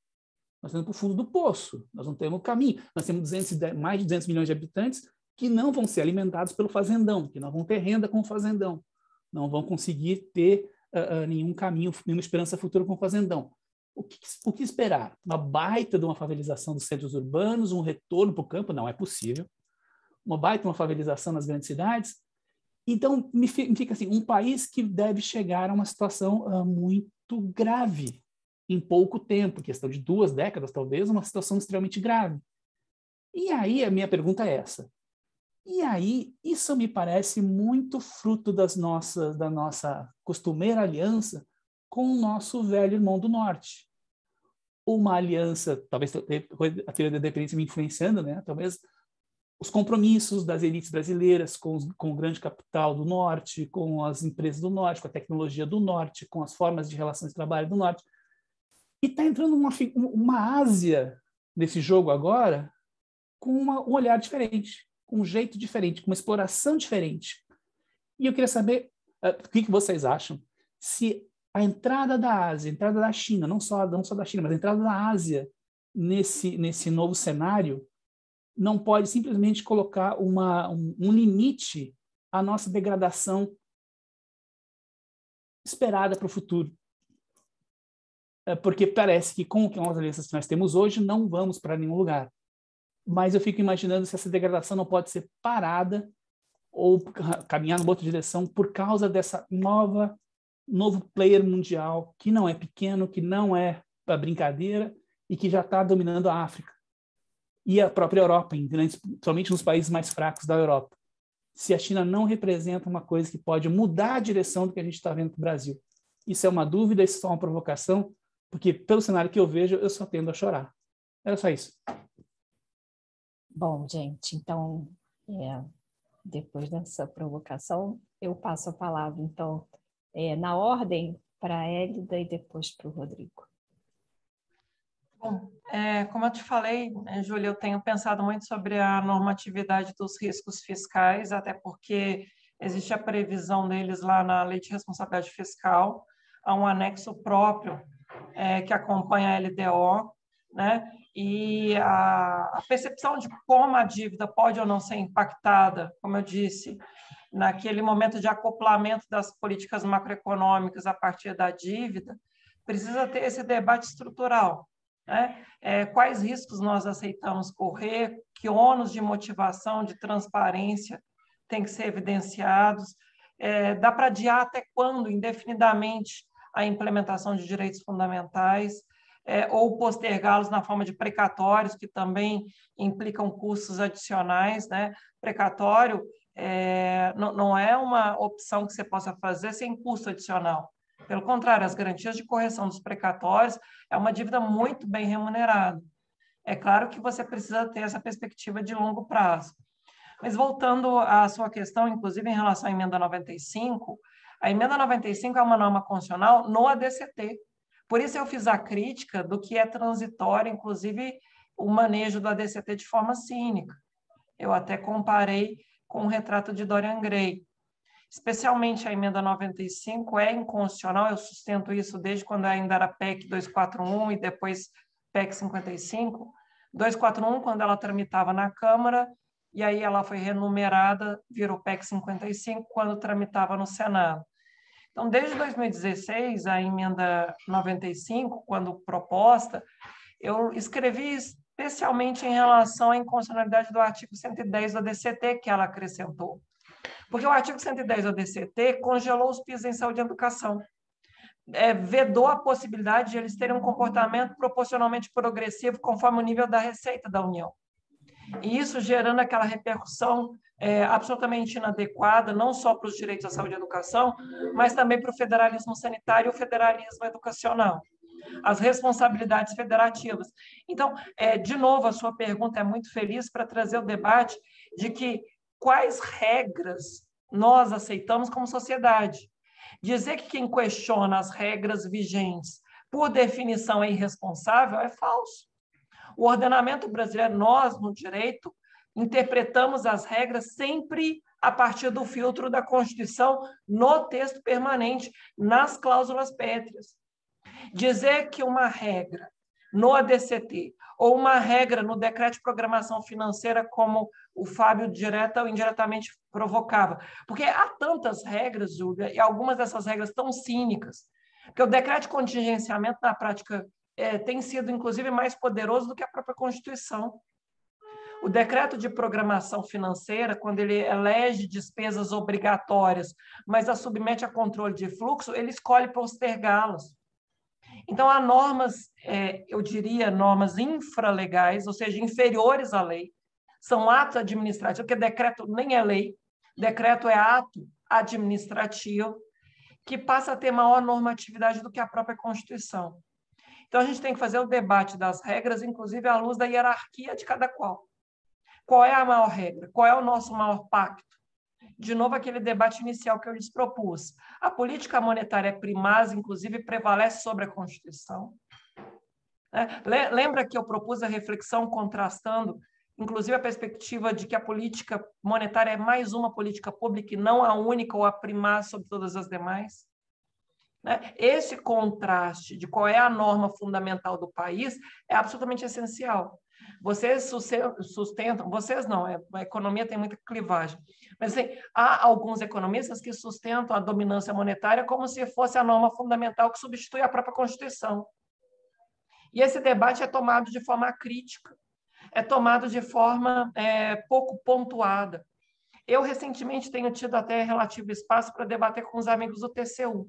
Nós estamos para o fundo do poço. Nós não temos caminho. Nós temos mais de 200 milhões de habitantes que não vão ser alimentados pelo fazendão, que não vão ter renda com o fazendão. Não vão conseguir ter nenhum caminho, nenhuma esperança futura com o fazendão. O que esperar? Uma baita de uma favelização dos centros urbanos, um retorno para o campo? Não é possível. Uma baita de uma favelização nas grandes cidades? Então, me fica assim, um país que deve chegar a uma situação muito grave em pouco tempo, questão de 2 décadas, talvez, uma situação extremamente grave. E aí, a minha pergunta é essa. E aí, isso me parece muito fruto da nossa costumeira aliança com o nosso velho irmão do Norte. Uma aliança, talvez a teoria da dependência me influenciando, né? Talvez os compromissos das elites brasileiras com o grande capital do Norte, com as empresas do Norte, com a tecnologia do Norte, com as formas de relações de trabalho do Norte. E está entrando uma Ásia nesse jogo agora com um olhar diferente, com um jeito diferente, com uma exploração diferente. E eu queria saber o que vocês acham, se a entrada da Ásia, a entrada da China, não só da China, mas a entrada da Ásia nesse novo cenário, não pode simplesmente colocar um limite à nossa degradação esperada para o futuro. Porque parece que com as alianças que nós temos hoje, não vamos para nenhum lugar. Mas eu fico imaginando se essa degradação não pode ser parada ou caminhar numa outra direção por causa dessa novo player mundial, que não é pequeno, que não é para brincadeira e que já está dominando a África. E a própria Europa, principalmente nos países mais fracos da Europa. Se a China não representa uma coisa que pode mudar a direção do que a gente está vendo no Brasil. Isso é uma dúvida, isso é só uma provocação, porque pelo cenário que eu vejo, eu só tendo a chorar. Era só isso. Bom, gente, então, depois dessa provocação, eu passo a palavra, então, na ordem, para a Hélida e depois para o Rodrigo. Bom, como eu te falei, Júlia, eu tenho pensado muito sobre a normatividade dos riscos fiscais, até porque existe a previsão deles lá na Lei de Responsabilidade Fiscal, há um anexo próprio que acompanha a LDO, né? E a percepção de como a dívida pode ou não ser impactada, como eu disse, naquele momento de acoplamento das políticas macroeconômicas a partir da dívida, precisa ter esse debate estrutural. Né? Quais riscos nós aceitamos correr, que ônus de motivação, de transparência tem que ser evidenciados, dá para adiar até quando, indefinidamente, a implementação de direitos fundamentais, ou postergá-los na forma de precatórios, que também implicam custos adicionais. Né? Precatório não é uma opção que você possa fazer sem custo adicional. Pelo contrário, as garantias de correção dos precatórios é uma dívida muito bem remunerada. É claro que você precisa ter essa perspectiva de longo prazo. Mas voltando à sua questão, inclusive em relação à emenda 95, a emenda 95 é uma norma constitucional no ADCT. Por isso eu fiz a crítica do que é transitório, inclusive o manejo do ADCT de forma cínica. Eu até comparei com o retrato de Dorian Gray. Especialmente a emenda 95 é inconstitucional, eu sustento isso desde quando ainda era PEC 241 e depois PEC 55. 241, quando ela tramitava na Câmara, e aí ela foi renumerada, virou PEC 55, quando tramitava no Senado. Então, desde 2016, a emenda 95, quando proposta, eu escrevi especialmente em relação à inconstitucionalidade do artigo 110 do ADCT, que ela acrescentou. Porque o artigo 110 do ADCT congelou os PIS em saúde e educação. Vedou a possibilidade de eles terem um comportamento proporcionalmente progressivo conforme o nível da receita da União. E isso gerando aquela repercussão absolutamente inadequada, não só para os direitos à saúde e educação, mas também para o federalismo sanitário e o federalismo educacional, as responsabilidades federativas. Então, de novo, a sua pergunta é muito feliz para trazer o debate de que quais regras nós aceitamos como sociedade. Dizer que quem questiona as regras vigentes, por definição, é irresponsável, é falso. O ordenamento brasileiro, nós, no direito, interpretamos as regras sempre a partir do filtro da Constituição, no texto permanente, nas cláusulas pétreas. Dizer que uma regra no ADCT ou uma regra no decreto de programação financeira, como o Fábio direta ou indiretamente provocava. Porque há tantas regras, Júlia, e algumas dessas regras tão cínicas, que o decreto de contingenciamento, na prática, tem sido, inclusive, mais poderoso do que a própria Constituição. O decreto de programação financeira, quando ele elege despesas obrigatórias, mas as submete a controle de fluxo, ele escolhe postergá-las. Então, há normas, eu diria, normas infralegais, ou seja, inferiores à lei, são atos administrativos, porque decreto nem é lei, decreto é ato administrativo, que passa a ter maior normatividade do que a própria Constituição. Então, a gente tem que fazer o debate das regras, inclusive à luz da hierarquia de cada qual. Qual é a maior regra? Qual é o nosso maior pacto? De novo, aquele debate inicial que eu lhes propus. A política monetária é primaz, inclusive prevalece sobre a Constituição. Lembra que eu propus a reflexão contrastando, inclusive, a perspectiva de que a política monetária é mais uma política pública e não a única ou a primaz sobre todas as demais? Esse contraste de qual é a norma fundamental do país é absolutamente essencial. Vocês sustentam, vocês não, a economia tem muita clivagem, mas assim, há alguns economistas que sustentam a dominância monetária como se fosse a norma fundamental que substitui a própria Constituição. E esse debate é tomado de forma crítica, é tomado de forma pouco pontuada. Eu, recentemente, tenho tido até relativo espaço para debater com os amigos do TCU.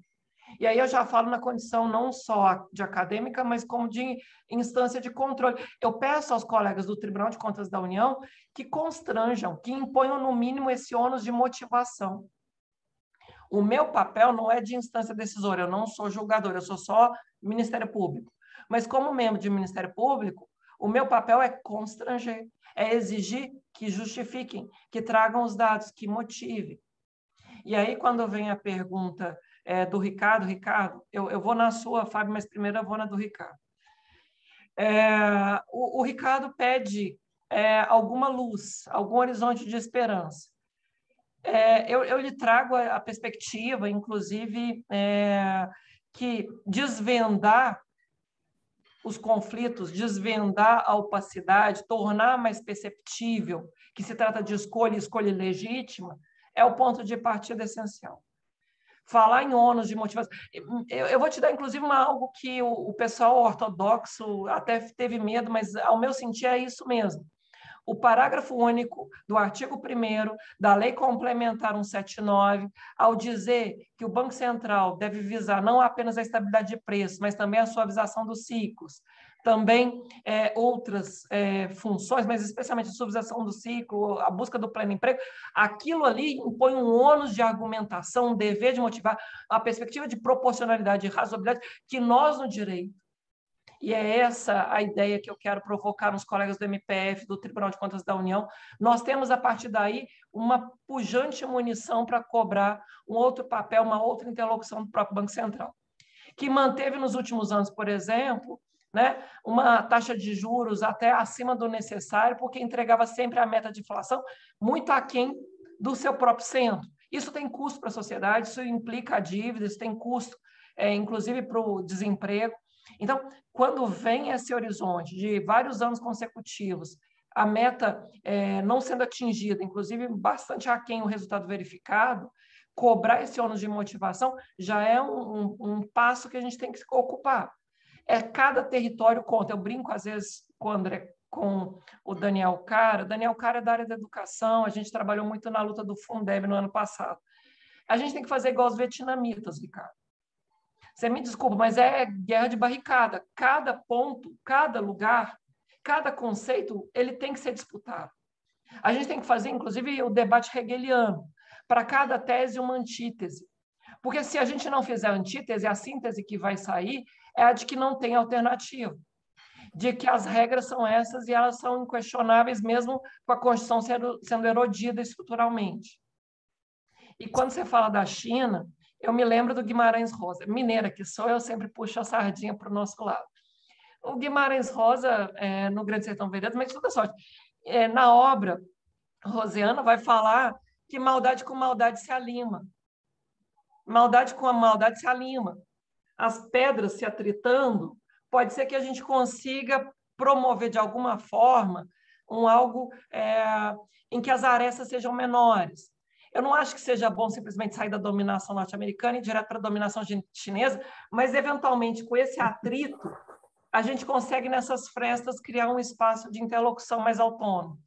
E aí eu já falo na condição não só de acadêmica, mas como de instância de controle. Eu peço aos colegas do Tribunal de Contas da União que constranjam, que imponham no mínimo esse ônus de motivação. O meu papel não é de instância decisória, eu não sou julgador, eu sou só Ministério Público. Mas como membro de Ministério Público, o meu papel é constranger, é exigir que justifiquem, que tragam os dados, que motivem. E aí, quando vem a pergunta do Ricardo, eu vou na sua, Fábio, mas primeiro eu vou na do Ricardo. O Ricardo pede alguma luz, algum horizonte de esperança. Eu lhe trago a perspectiva, inclusive, que desvendar os conflitos, desvendar a opacidade, tornar mais perceptível que se trata de escolha legítima, é o ponto de partida essencial. Falar em ônus de motivação. Eu vou te dar, inclusive, algo que o pessoal ortodoxo até teve medo, mas, ao meu sentir, é isso mesmo. O parágrafo único do artigo 1º da Lei Complementar 179, ao dizer que o Banco Central deve visar não apenas a estabilidade de preços, mas também a suavização dos ciclos, também outras funções, mas especialmente a suavização do ciclo, a busca do pleno emprego, aquilo ali impõe um ônus de argumentação, um dever de motivar, a perspectiva de proporcionalidade e razoabilidade que nós, no direito, e é essa a ideia que eu quero provocar nos colegas do MPF, do Tribunal de Contas da União, nós temos, a partir daí, uma pujante munição para cobrar um outro papel, uma outra interlocução do próprio Banco Central, que manteve nos últimos anos, por exemplo, uma taxa de juros até acima do necessário, porque entregava sempre a meta de inflação muito aquém do seu próprio centro. Isso tem custo para a sociedade, isso implica a dívida, isso tem custo, inclusive, para o desemprego. Então, quando vem esse horizonte de vários anos consecutivos, a meta não sendo atingida, inclusive bastante aquém o resultado verificado, cobrar esse ônus de motivação já é um passo que a gente tem que se ocupar. Cada território conta. Eu brinco, às vezes, com o Daniel Cara. Daniel Cara é da área da educação, a gente trabalhou muito na luta do Fundeb no ano passado. A gente tem que fazer igual os vietnamitas, Ricardo. Você me desculpa, mas é guerra de barricada. Cada ponto, cada lugar, cada conceito, ele tem que ser disputado. A gente tem que fazer, inclusive, o debate hegeliano. Para cada tese, uma antítese. Porque se a gente não fizer a antítese, a síntese que vai sair é a de que não tem alternativa. De que as regras são essas e elas são inquestionáveis mesmo com a Constituição sendo erodida estruturalmente. E quando você fala da China, eu me lembro do Guimarães Rosa. Mineira que sou, eu sempre puxo a sardinha para o nosso lado. O Guimarães Rosa, no Grande Sertão Veredas, mas toda sorte. Na obra, Rosiana vai falar que maldade com maldade se alima. Maldade com a maldade se alima. as pedras se atritando, pode ser que a gente consiga promover de alguma forma algo em que as arestas sejam menores. Eu não acho que seja bom simplesmente sair da dominação norte-americana e ir direto para a dominação chinesa, mas, eventualmente, com esse atrito, a gente consegue, nessas frestas, criar um espaço de interlocução mais autônomo.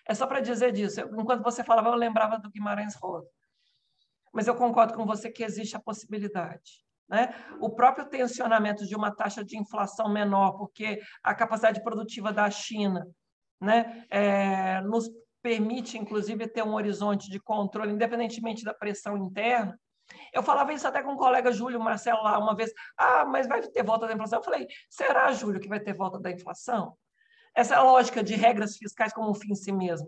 É só para dizer disso. Enquanto você falava, eu lembrava do Guimarães Rosa. Mas eu concordo com você que existe a possibilidade, né? O próprio tensionamento de uma taxa de inflação menor, porque a capacidade produtiva da China, né, nos permite, inclusive, ter um horizonte de controle, independentemente da pressão interna. Eu falava isso até com o colega Júlio Marcelo lá uma vez. Mas vai ter volta da inflação? Eu falei, será, Júlio, que vai ter volta da inflação? Essa é a lógica de regras fiscais como um fim em si mesmo.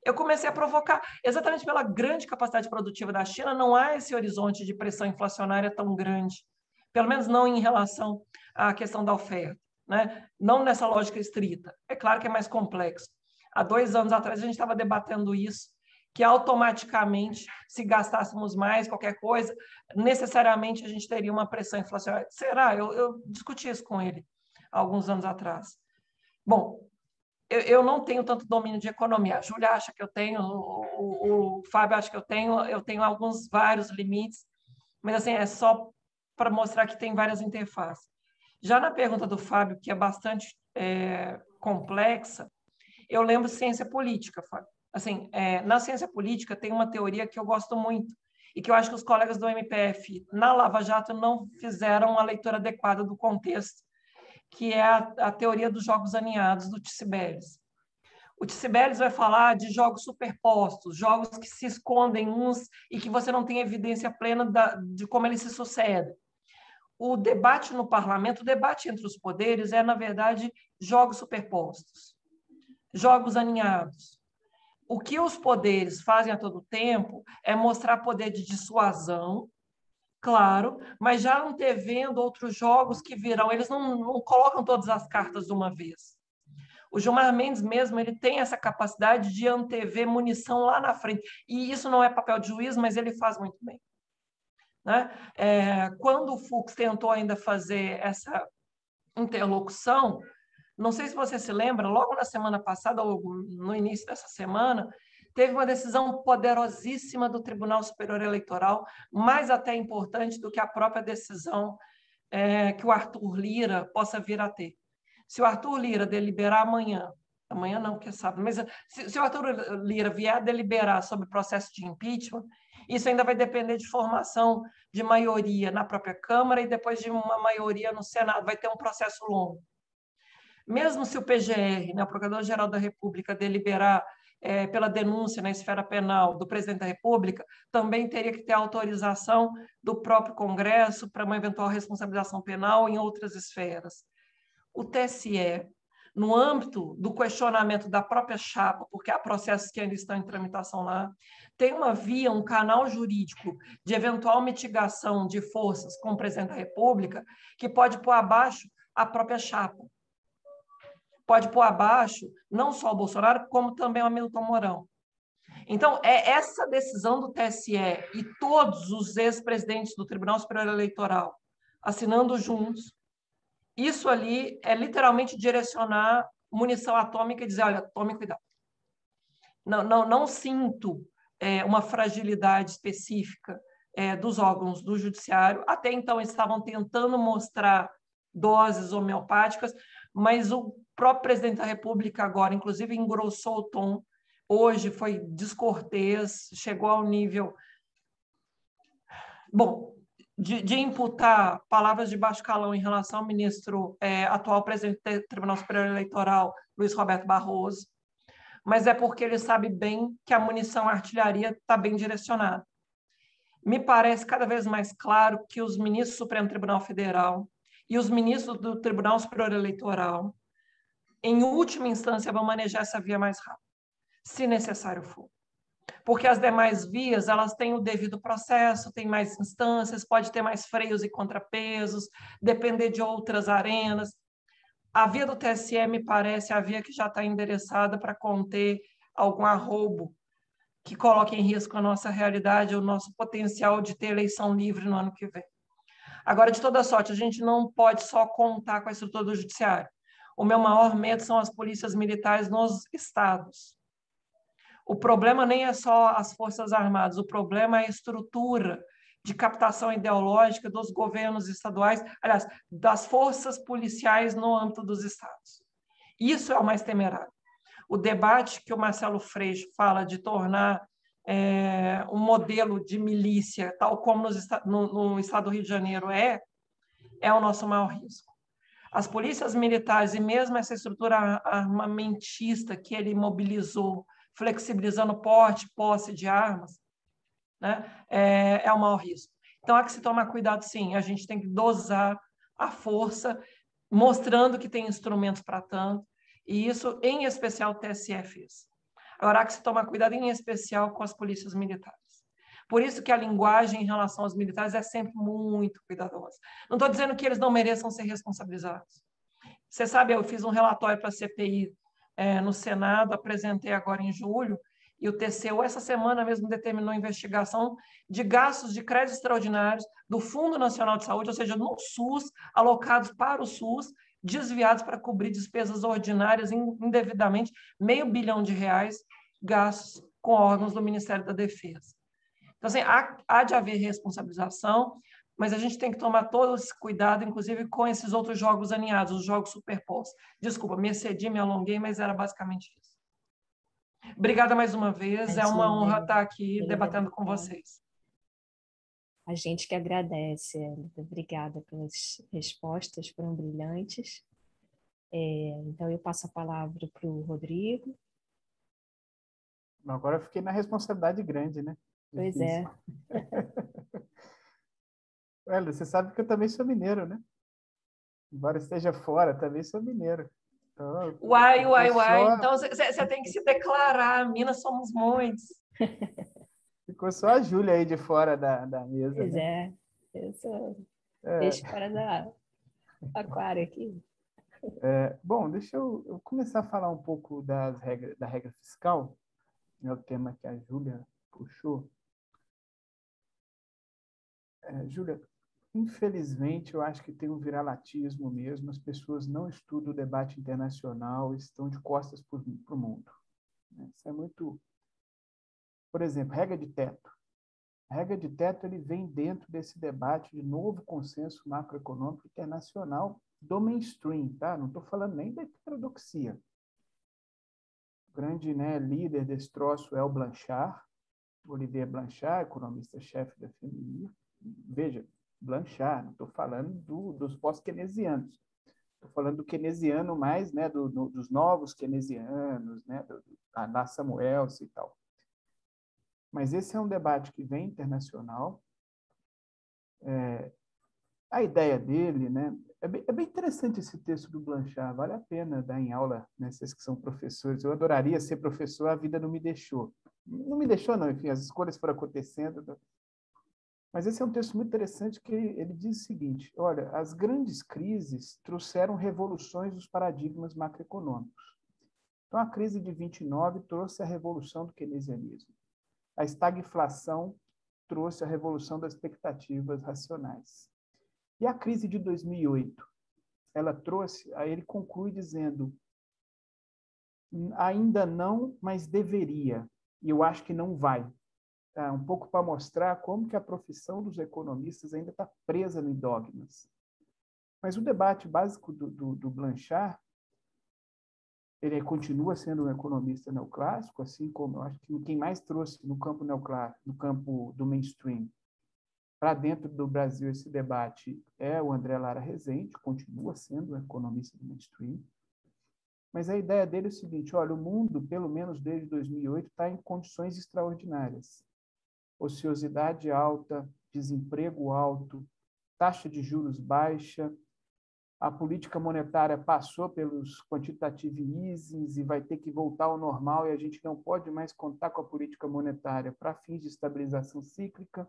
Eu comecei a provocar, exatamente pela grande capacidade produtiva da China, não há esse horizonte de pressão inflacionária tão grande, pelo menos não em relação à questão da oferta, né? Não nessa lógica estrita. É claro que é mais complexo. Há 2 anos atrás, a gente estava debatendo isso, que automaticamente, se gastássemos mais qualquer coisa, necessariamente a gente teria uma pressão inflacionária. Será? Eu discuti isso com ele há alguns anos atrás. Bom, eu não tenho tanto domínio de economia. A Júlia acha que eu tenho, o Fábio acha que eu tenho vários limites, mas assim, é só para mostrar que tem várias interfaces. Já na pergunta do Fábio, que é bastante complexa, eu lembro ciência política, Fábio. Assim, na ciência política tem uma teoria que eu gosto muito e que eu acho que os colegas do MPF na Lava Jato não fizeram a leitura adequada do contexto, que é a teoria dos jogos aninhados do Tissibélis. O Tissibélis vai falar de jogos superpostos, jogos que se escondem uns e que você não tem evidência plena de como eles se sucedem. O debate no parlamento, o debate entre os poderes na verdade, jogos superpostos, jogos aninhados. O que os poderes fazem a todo tempo é mostrar poder de dissuasão, claro, mas já antevendo outros jogos que virão. Eles não colocam todas as cartas de uma vez. O Gilmar Mendes mesmo, ele tem essa capacidade de antever munição lá na frente. E isso não é papel de juiz, mas ele faz muito bem, né? Quando o Fux tentou ainda fazer essa interlocução, não sei se você se lembra, logo na semana passada, ou no início dessa semana, teve uma decisão poderosíssima do Tribunal Superior Eleitoral, mais até importante do que a própria decisão que o Arthur Lira possa vir a ter. Se o Arthur Lira deliberar amanhã não, que é sábado, mas se o Arthur Lira vier a deliberar sobre o processo de impeachment, isso ainda vai depender de formação de maioria na própria Câmara e depois de uma maioria no Senado, vai ter um processo longo. Mesmo se o PGR, né, o Procurador-Geral da República, deliberar pela denúncia na esfera penal do presidente da República, também teria que ter autorização do próprio Congresso para uma eventual responsabilização penal em outras esferas. O TSE, no âmbito do questionamento da própria chapa, porque há processos que ainda estão em tramitação lá, tem uma via, um canal jurídico de eventual mitigação de forças com o presidente da República que pode pôr abaixo a própria chapa. Pode pôr abaixo não só o Bolsonaro, como também o Hamilton Mourão. Então, essa decisão do TSE e todos os ex-presidentes do Tribunal Superior Eleitoral assinando juntos, isso ali é literalmente direcionar munição atômica e dizer, olha, tome cuidado. Não sinto uma fragilidade específica dos órgãos do judiciário. Até então, estavam tentando mostrar doses homeopáticas, mas o próprio presidente da República agora, inclusive, engrossou o tom. Hoje foi descortês, chegou ao nível... Bom, de imputar palavras de baixo calão em relação ao ministro, atual presidente do Tribunal Superior Eleitoral, Luiz Roberto Barroso, mas é porque ele sabe bem que a munição à artilharia está bem direcionada. Me parece cada vez mais claro que os ministros do Supremo Tribunal Federal e os ministros do Tribunal Superior Eleitoral, em última instância, vão manejar essa via mais rápido, se necessário for. Porque as demais vias, elas têm o devido processo, tem mais instâncias, pode ter mais freios e contrapesos, depender de outras arenas. A via do TSE, me parece, a via que já está endereçada para conter algum arroubo que coloque em risco a nossa realidade, o nosso potencial de ter eleição livre no ano que vem. Agora, de toda sorte, a gente não pode só contar com a estrutura do judiciário. O meu maior medo são as polícias militares nos estados. O problema nem é só as Forças Armadas, o problema é a estrutura de captação ideológica dos governos estaduais, aliás, das forças policiais no âmbito dos estados. Isso é o mais temerário. O debate que o Marcelo Freixo fala de tornar um modelo de milícia, tal como no estado do Rio de Janeiro é o nosso maior risco. As polícias militares e mesmo essa estrutura armamentista que ele mobilizou, flexibilizando porte, posse de armas, né, é o maior risco. Então, há que se tomar cuidado, sim. A gente tem que dosar a força, mostrando que tem instrumentos para tanto, e isso, em especial, o TSE fez. Agora, há que se tomar cuidado, em especial, com as polícias militares. Por isso que a linguagem em relação aos militares é sempre muito cuidadosa. Não estou dizendo que eles não mereçam ser responsabilizados. Você sabe, eu fiz um relatório para a CPI no Senado, apresentei agora em julho, e o TCU, essa semana mesmo, determinou investigação de gastos de créditos extraordinários do Fundo Nacional de Saúde, ou seja, no SUS, alocados para o SUS, desviados para cobrir despesas ordinárias indevidamente, R$500 bilhão gastos com órgãos do Ministério da Defesa. Então, assim, há de haver responsabilização, mas a gente tem que tomar todo esse cuidado, inclusive com esses outros jogos aninhados, os jogos superpostos. Desculpa, me excedi, me alonguei, mas era basicamente isso. Obrigada mais uma vez, é uma honra estar aqui debatendo com vocês. A gente que agradece, Hélida. Obrigada pelas respostas, foram brilhantes. Então, eu passo a palavra para o Rodrigo. Agora eu fiquei na responsabilidade grande, né? Pois é. Olha, você sabe que eu também sou mineiro, né? Embora esteja fora, também sou mineiro. Então, uai. Então, você tem que se declarar. Minas somos muitos. Ficou só a Júlia aí de fora da mesa. Pois né? Eu sou peixe fora da aquário aqui. Bom, deixa eu começar a falar um pouco da regra fiscal, é o tema que a Júlia puxou. Júlia, infelizmente, eu acho que tem um viralatismo mesmo, as pessoas não estudam o debate internacional, estão de costas para o mundo. Isso é muito... Por exemplo, regra de teto. A regra de teto ele vem dentro desse debate de novo consenso macroeconômico internacional do mainstream, tá? Não estou falando nem da heterodoxia. O grande líder desse troço é o Blanchard, Olivier Blanchard, economista-chefe da FMI. Veja, Blanchard, não estou falando dos pós-keynesianos. Estou falando do keynesiano mais, dos novos keynesianos, da Samuelson e tal. Mas esse é um debate que vem internacional. A ideia dele, é bem interessante esse texto do Blanchard, vale a pena dar em aula, vocês que são professores. Eu adoraria ser professor, a vida não me deixou. Não me deixou, não, enfim, as escolhas foram acontecendo. Mas esse é um texto muito interessante que ele diz o seguinte: olha, as grandes crises trouxeram revoluções dos paradigmas macroeconômicos. Então, a crise de 29 trouxe a revolução do keynesianismo. A estagflação trouxe a revolução das expectativas racionais. E a crise de 2008, ela trouxe, aí ele conclui dizendo, ainda não, mas deveria, e eu acho que não vai. Um pouco para mostrar como que a profissão dos economistas ainda está presa em dogmas. Mas o debate básico do Blanchard, ele continua sendo um economista neoclássico, assim como eu acho que quem mais trouxe no campo neoclássico, no campo do mainstream, para dentro do Brasil esse debate é o André Lara Rezende, continua sendo um economista do mainstream. Mas a ideia dele é o seguinte: olha, o mundo, pelo menos desde 2008, está em condições extraordinárias. Ociosidade alta, desemprego alto, taxa de juros baixa, a política monetária passou pelos quantitative easings e vai ter que voltar ao normal, e a gente não pode mais contar com a política monetária para fins de estabilização cíclica.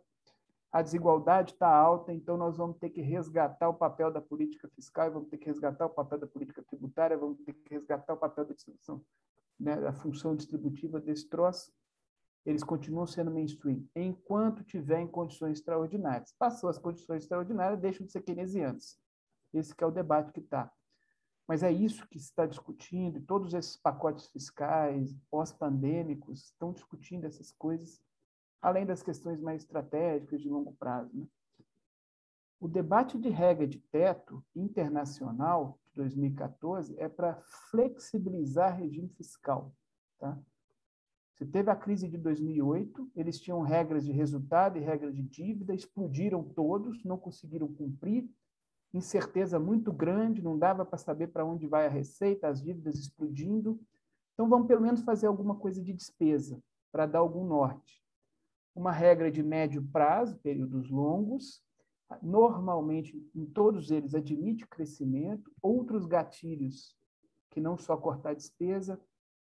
A desigualdade está alta, então nós vamos ter que resgatar o papel da política fiscal, vamos ter que resgatar o papel da política tributária, vamos ter que resgatar o papel da distribuição, da função distributiva desse troço. eles continuam sendo mainstream, enquanto tiver em condições extraordinárias. Passou as condições extraordinárias, deixam de ser keynesianos. Esse que é o debate que está. Mas é isso que se está discutindo, e todos esses pacotes fiscais, pós-pandêmicos, estão discutindo essas coisas, além das questões mais estratégicas de longo prazo, né? O debate de regra de teto internacional de 2014 é para flexibilizar regime fiscal. Tá? Você teve a crise de 2008, eles tinham regras de resultado e regras de dívida, explodiram todos, não conseguiram cumprir, incerteza muito grande, não dava para saber para onde vai a receita, as dívidas explodindo. Então, vamos pelo menos fazer alguma coisa de despesa, para dar algum norte. Uma regra de médio prazo, períodos longos, normalmente, em todos eles, admite crescimento, outros gatilhos, que não só cortar despesa,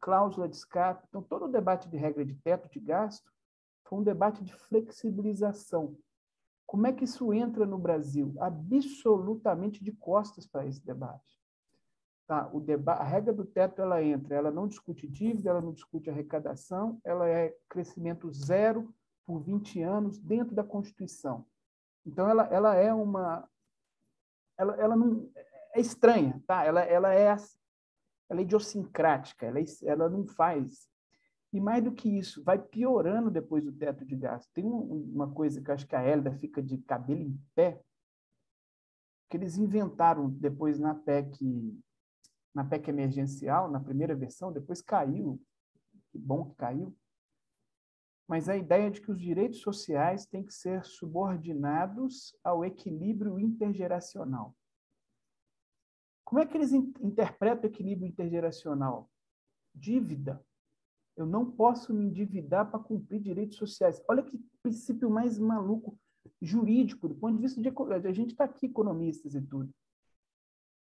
cláusula de escape. Então, todo o debate de regra de teto de gasto foi um debate de flexibilização. Como é que isso entra no Brasil? Absolutamente de costas para esse debate. Tá? A regra do teto, ela entra, ela não discute dívida, ela não discute arrecadação, ela é crescimento zero por 20 anos dentro da Constituição. Então, ela é uma... Ela não... É estranha, tá? Ela é idiosincrática, ela não faz. E mais do que isso, vai piorando depois do teto de gasto. Tem uma coisa que eu acho que a Hélida fica de cabelo em pé, que eles inventaram depois na PEC emergencial, na primeira versão, depois caiu, que bom que caiu, mas a ideia de que os direitos sociais têm que ser subordinados ao equilíbrio intergeracional. Como é que eles interpretam o equilíbrio intergeracional? Dívida. Eu não posso me endividar para cumprir direitos sociais. Olha que princípio mais maluco, jurídico, do ponto de vista de... A gente está aqui, economistas e tudo.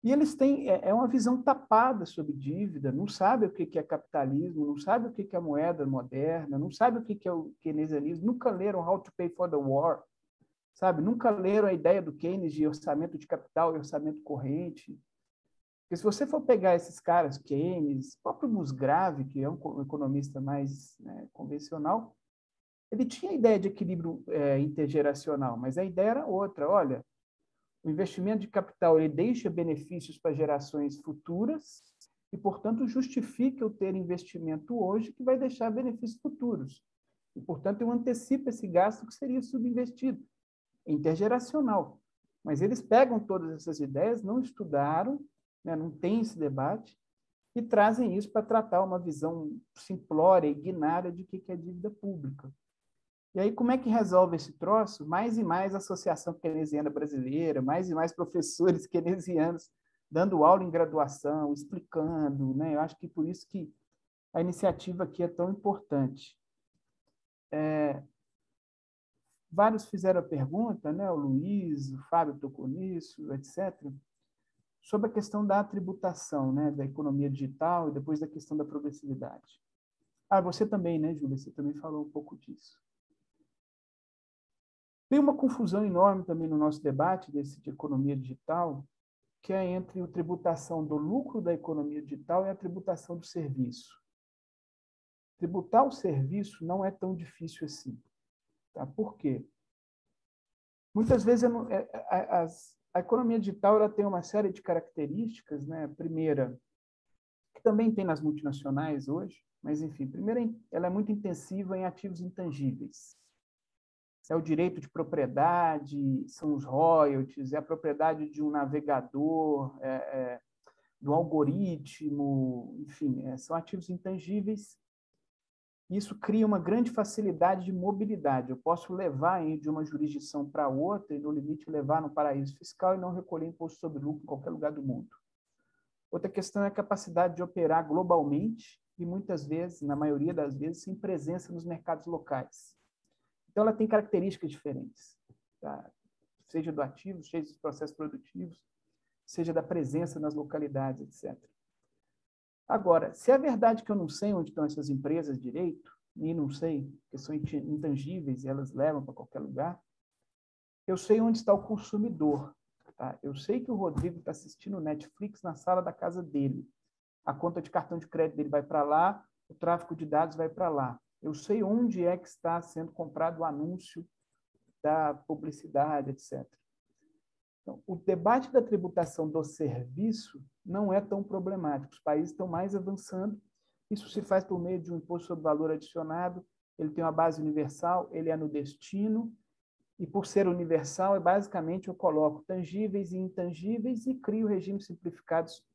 E eles têm uma visão tapada sobre dívida, não sabe o que é capitalismo, não sabe o que é a moeda moderna, não sabe o que é o keynesianismo, nunca leram How to Pay for the War, sabe? Nunca leram a ideia do Keynes de orçamento de capital e orçamento corrente. Porque se você for pegar esses caras, Keynes, o próprio Musgrave, que é um economista mais, né, convencional, ele tinha a ideia de equilíbrio intergeracional, mas a ideia era outra. Olha, o investimento de capital ele deixa benefícios para gerações futuras e, portanto, justifica eu ter investimento hoje que vai deixar benefícios futuros. E, portanto, eu antecipo esse gasto que seria subinvestido, intergeracional. Mas eles pegam todas essas ideias, não estudaram, né, não tem esse debate, e trazem isso para tratar uma visão simplória e guinária de que é dívida pública. E aí, como é que resolve esse troço? Mais e mais Associação Keynesiana Brasileira, mais e mais professores keynesianos dando aula em graduação, explicando, né? Eu acho que por isso que a iniciativa aqui é tão importante. Vários fizeram a pergunta, né? O Luiz, o Fábio tocou nisso, etc., sobre a questão da tributação, né? Da economia digital e depois da questão da progressividade. Você também, né, Júlia? Você também falou um pouco disso. Tem uma confusão enorme também no nosso debate de economia digital, que é entre a tributação do lucro da economia digital e a tributação do serviço. Tributar o serviço não é tão difícil assim. Tá? Por quê? Muitas vezes a economia digital ela tem uma série de características, né? Primeira, que também tem nas multinacionais hoje, mas, enfim, primeiro, ela é muito intensiva em ativos intangíveis. É o direito de propriedade, são os royalties, é a propriedade de um navegador, do algoritmo, enfim, são ativos intangíveis. Isso cria uma grande facilidade de mobilidade. Eu posso levar de uma jurisdição para outra e, no limite, levar no paraíso fiscal e não recolher imposto sobre lucro em qualquer lugar do mundo. Outra questão é a capacidade de operar globalmente e, muitas vezes, na maioria das vezes, sem presença nos mercados locais. Então, ela tem características diferentes, tá? Seja do ativo, seja dos processos produtivos, seja da presença nas localidades, etc. Agora, se é verdade que eu não sei onde estão essas empresas direito, e não sei, porque são intangíveis e elas levam para qualquer lugar, eu sei onde está o consumidor. Tá? Eu sei que o Rodrigo está assistindo Netflix na sala da casa dele. A conta de cartão de crédito dele vai para lá, o tráfego de dados vai para lá. Eu sei onde é que está sendo comprado o anúncio da publicidade, etc. Então, o debate da tributação do serviço não é tão problemático. Os países estão mais avançando. Isso se faz por meio de um imposto sobre valor adicionado. Ele tem uma base universal, ele é no destino, e por ser universal, basicamente eu coloco tangíveis e intangíveis e crio regimes simplificados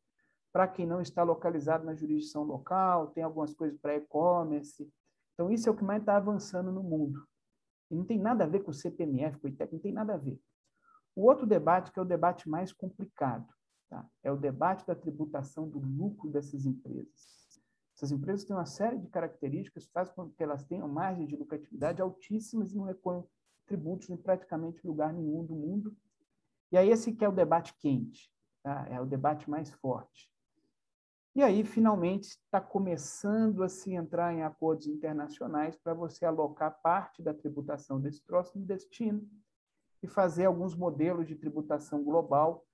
para quem não está localizado na jurisdição local, tem algumas coisas para e-commerce. Então, isso é o que mais está avançando no mundo. E não tem nada a ver com o CPMF, com o ITEC, não tem nada a ver. O outro debate, que é o debate mais complicado, tá? É o debate da tributação do lucro dessas empresas. Essas empresas têm uma série de características que fazem com que elas tenham margens de lucratividade altíssimas e não recolhem tributos em praticamente lugar nenhum do mundo. E aí esse que é o debate quente, tá? É o debate mais forte. E aí, finalmente, está começando a se entrar em acordos internacionais para você alocar parte da tributação desse troço no destino e fazer alguns modelos de tributação global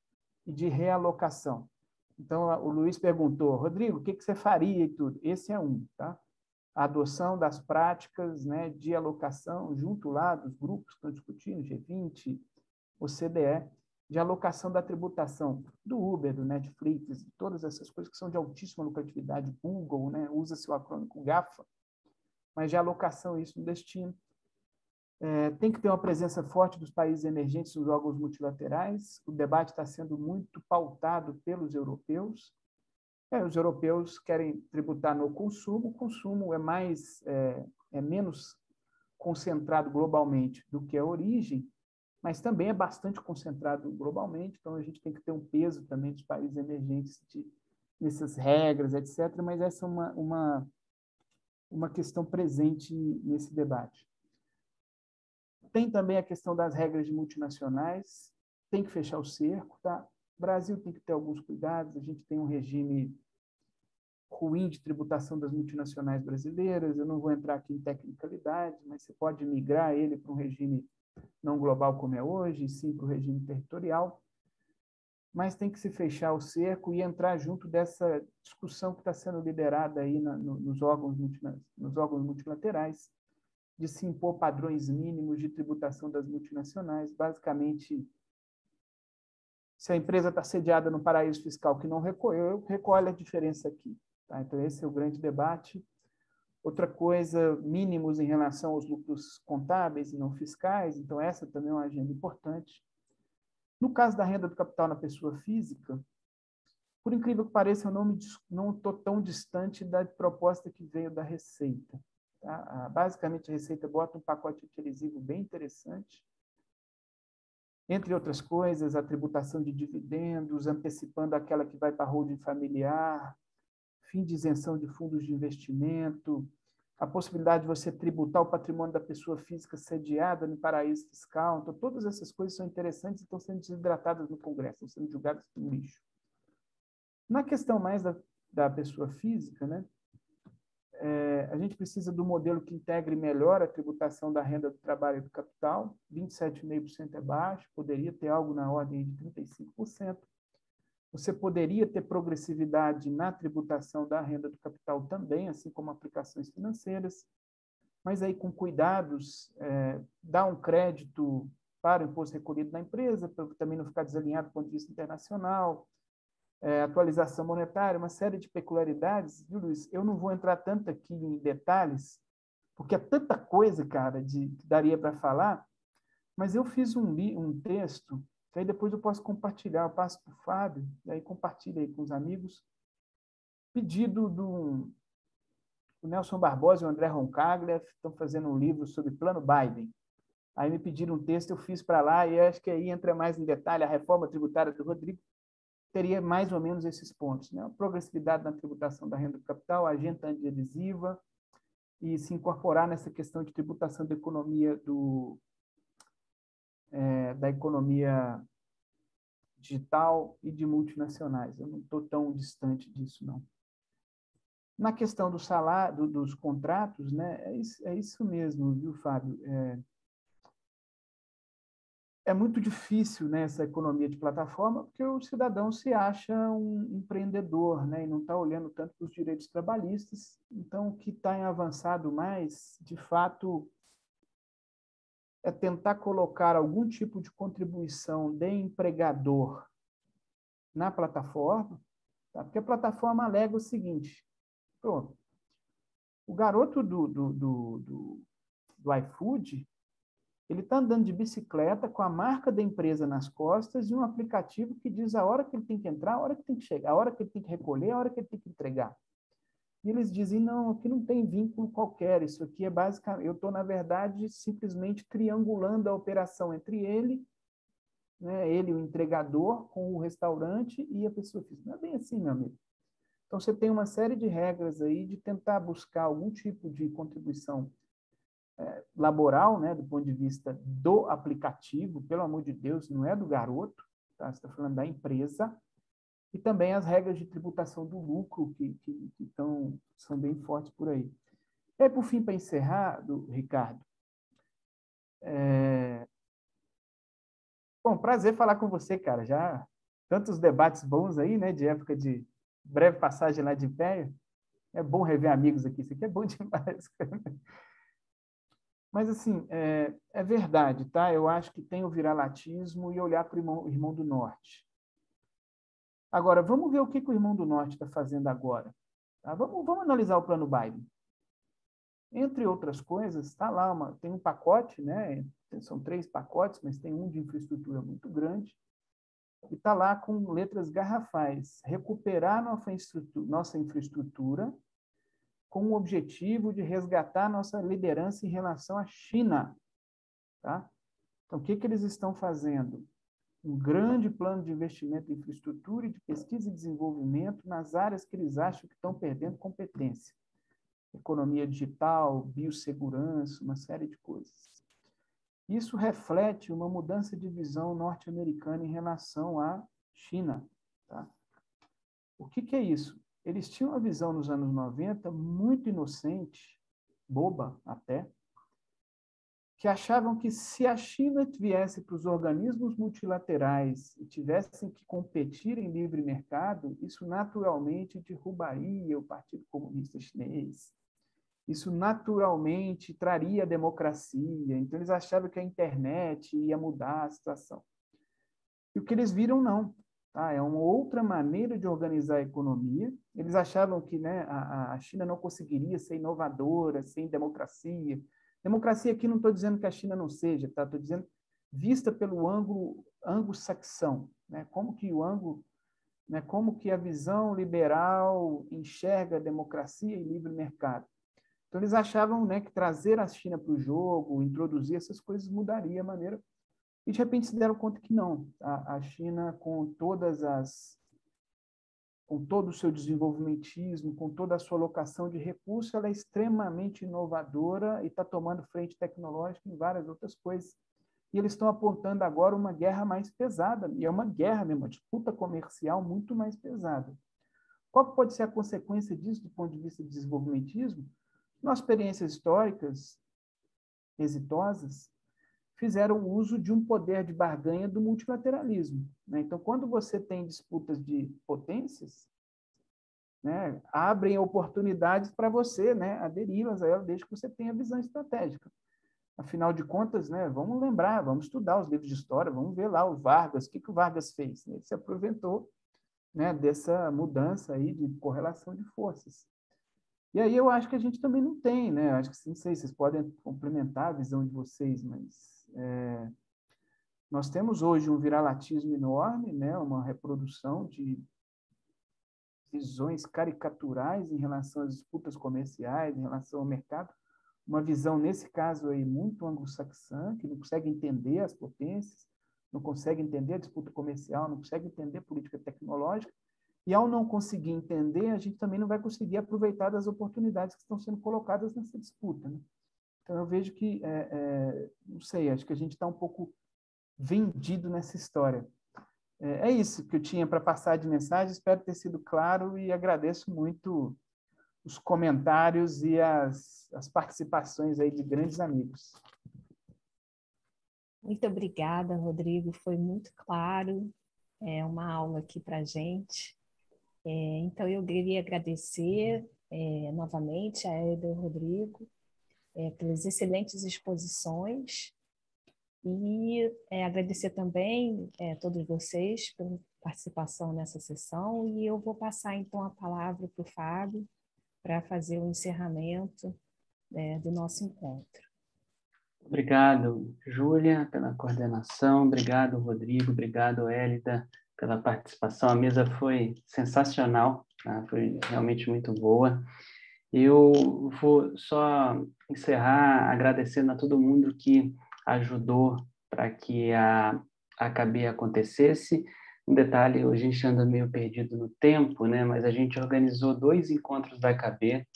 e de realocação. Então, o Luiz perguntou, Rodrigo, o que você faria e tudo? Esse é um, tá? A adoção das práticas, né, de alocação junto lá dos grupos que estão discutindo, G20, OCDE, de alocação da tributação do Uber, do Netflix, de todas essas coisas que são de altíssima lucratividade, Google, né, usa seu acrônimo GAFA, mas de alocação isso no destino. Tem que ter uma presença forte dos países emergentes nos órgãos multilaterais. O debate está sendo muito pautado pelos europeus. Os europeus querem tributar no consumo. O consumo é menos concentrado globalmente do que a origem, mas também é bastante concentrado globalmente. Então, a gente tem que ter um peso também dos países emergentes nessas regras, etc. Mas essa é uma questão presente nesse debate. Tem também a questão das regras de multinacionais, tem que fechar o cerco, tá? O Brasil tem que ter alguns cuidados, a gente tem um regime ruim de tributação das multinacionais brasileiras, eu não vou entrar aqui em tecnicalidade, mas você pode migrar ele para um regime não global como é hoje, e sim para o regime territorial, mas tem que se fechar o cerco e entrar junto dessa discussão que está sendo liderada aí nos órgãos multilaterais, de se impor padrões mínimos de tributação das multinacionais. Basicamente, se a empresa está sediada no paraíso fiscal que não recolheu, recolhe a diferença aqui. Tá? Então, esse é o grande debate. Outra coisa, mínimos em relação aos lucros contábeis e não fiscais. Então, essa também é uma agenda importante. No caso da renda do capital na pessoa física, por incrível que pareça, eu não estou tão distante da proposta que veio da Receita. Tá? Basicamente, a Receita bota um pacote televisivo bem interessante. Entre outras coisas, a tributação de dividendos, antecipando aquela que vai para a holding familiar, fim de isenção de fundos de investimento, a possibilidade de você tributar o patrimônio da pessoa física sediada no paraíso fiscal. Então, todas essas coisas são interessantes e estão sendo desidratadas no Congresso, estão sendo julgadas no lixo. Na questão mais da pessoa física, né? A gente precisa do modelo que integre melhor a tributação da renda do trabalho e do capital. 27,5% é baixo, poderia ter algo na ordem de 35%. Você poderia ter progressividade na tributação da renda do capital também, assim como aplicações financeiras, mas aí com cuidados, dar um crédito para o imposto recolhido na empresa, para também não ficar desalinhado do ponto de vista internacional, atualização monetária, uma série de peculiaridades. Viu, Luiz? Eu não vou entrar tanto aqui em detalhes, porque é tanta coisa, cara, que daria para falar, mas eu fiz um texto, que aí depois eu posso compartilhar, eu passo para o Fábio, e aí compartilha aí com os amigos, pedido do Nelson Barbosa e o André Roncaglia, estão fazendo um livro sobre Plano Biden. Aí me pediram um texto, eu fiz para lá, e acho que aí entra mais em detalhe a reforma tributária do Rodrigo, teria mais ou menos esses pontos, né? A progressividade na tributação da renda do capital, a agenda antiadesiva, e se incorporar nessa questão de tributação da economia da economia digital e de multinacionais. Eu não estou tão distante disso, não. Na questão do salário, dos contratos, né, é isso mesmo, viu, Fábio? é muito difícil, né, essa economia de plataforma, porque o cidadão se acha um empreendedor, né, e não está olhando tanto para os direitos trabalhistas. Então, o que está em avançado mais, de fato, é tentar colocar algum tipo de contribuição de empregador na plataforma, tá? Porque a plataforma alega o seguinte: pô, o garoto do iFood, ele está andando de bicicleta com a marca da empresa nas costas e um aplicativo que diz a hora que ele tem que entrar, a hora que tem que chegar, a hora que ele tem que recolher, a hora que ele tem que entregar. E eles dizem, não, aqui não tem vínculo qualquer, isso aqui é basicamente, eu estou, na verdade, simplesmente triangulando a operação entre ele, né, ele, o entregador, com o restaurante e a pessoa física. Não é bem assim, meu amigo. Então, você tem uma série de regras aí de tentar buscar algum tipo de contribuição laboral, né, do ponto de vista do aplicativo, pelo amor de Deus, não é do garoto, tá? Você está falando da empresa, e também as regras de tributação do lucro, que são bem fortes por aí. E aí, por fim, para encerrar, Ricardo, bom, prazer falar com você, cara, já tantos debates bons aí, né, de época de breve passagem lá de Péia, é bom rever amigos aqui, isso aqui é bom demais, cara. Mas, assim, é verdade, tá? Eu acho que tem o viralatismo e olhar para o irmão do Norte. Agora, vamos ver o que o irmão do Norte está fazendo agora. Tá? Vamos analisar o plano Biden. Entre outras coisas, está lá, tem um pacote, né? São 3 pacotes, mas tem um de infraestrutura muito grande, e está lá com letras garrafais: recuperar nossa infraestrutura com o objetivo de resgatar nossa liderança em relação à China. Tá? Então, o que eles estão fazendo? Um grande plano de investimento em infraestrutura e de pesquisa e desenvolvimento nas áreas que eles acham que estão perdendo competência. Economia digital, biossegurança, uma série de coisas. Isso reflete uma mudança de visão norte-americana em relação à China. Tá? O que é isso? Eles tinham uma visão nos anos 90 muito inocente, boba até, que achavam que se a China viesse para os organismos multilaterais e tivessem que competir em livre mercado, isso naturalmente derrubaria o Partido Comunista Chinês. Isso naturalmente traria democracia. Então, eles achavam que a internet ia mudar a situação. E o que eles viram, não. Tá? É uma outra maneira de organizar a economia. Eles achavam que, né, a China não conseguiria ser inovadora, sem democracia. Democracia aqui não estou dizendo que a China não seja, tá? Estou dizendo vista pelo ângulo anglo-saxão, né? Como que o ângulo, né? Como que a visão liberal enxerga a democracia e livre mercado. Então, eles achavam, né, que trazer a China para o jogo, introduzir essas coisas, mudaria a maneira. E, de repente, se deram conta que não. A China, com todo o seu desenvolvimentismo, com toda a sua alocação de recursos, ela é extremamente inovadora e está tomando frente tecnológica em várias outras coisas. E eles estão apontando agora uma guerra mais pesada, e é uma guerra mesmo, uma disputa comercial muito mais pesada. Qual pode ser a consequência disso do ponto de vista de desenvolvimentismo? Nas experiências históricas exitosas, fizeram uso de um poder de barganha do multilateralismo. Né? Então, quando você tem disputas de potências, né, abrem oportunidades para você, né, aderi-las a ela, desde que você tenha visão estratégica. Afinal de contas, né, vamos lembrar, vamos estudar os livros de história, vamos ver lá o Vargas, o que o Vargas fez? Ele se aproveitou, né, dessa mudança aí de correlação de forças. E aí eu acho que a gente também não tem, né? Eu acho que, não sei, vocês podem complementar a visão de vocês, mas nós temos hoje um viralatismo enorme, né? Uma reprodução de visões caricaturais em relação às disputas comerciais, em relação ao mercado. Uma visão, nesse caso aí, muito anglo-saxã, que não consegue entender as potências, não consegue entender a disputa comercial, não consegue entender a política tecnológica. E, ao não conseguir entender, a gente também não vai conseguir aproveitar das oportunidades que estão sendo colocadas nessa disputa. Né? Então, eu vejo que, não sei, acho que a gente está um pouco vendido nessa história. É isso que eu tinha para passar de mensagem, espero ter sido claro e agradeço muito os comentários e as participações aí de grandes amigos. Muito obrigada, Rodrigo. Foi muito claro. É uma aula aqui para a gente. Então, eu queria agradecer novamente a Hélida e ao Rodrigo pelas excelentes exposições e agradecer também a todos vocês pela participação nessa sessão. E eu vou passar, então, a palavra para o Fábio para fazer o encerramento do nosso encontro. Obrigado, Júlia, pela coordenação. Obrigado, Rodrigo. Obrigado, Hélida, pela participação. A mesa foi sensacional, tá? Foi realmente muito boa. Eu vou só encerrar agradecendo a todo mundo que ajudou para que a AKB acontecesse. Um detalhe, a gente anda meio perdido no tempo, né? Mas a gente organizou 2 encontros da AKB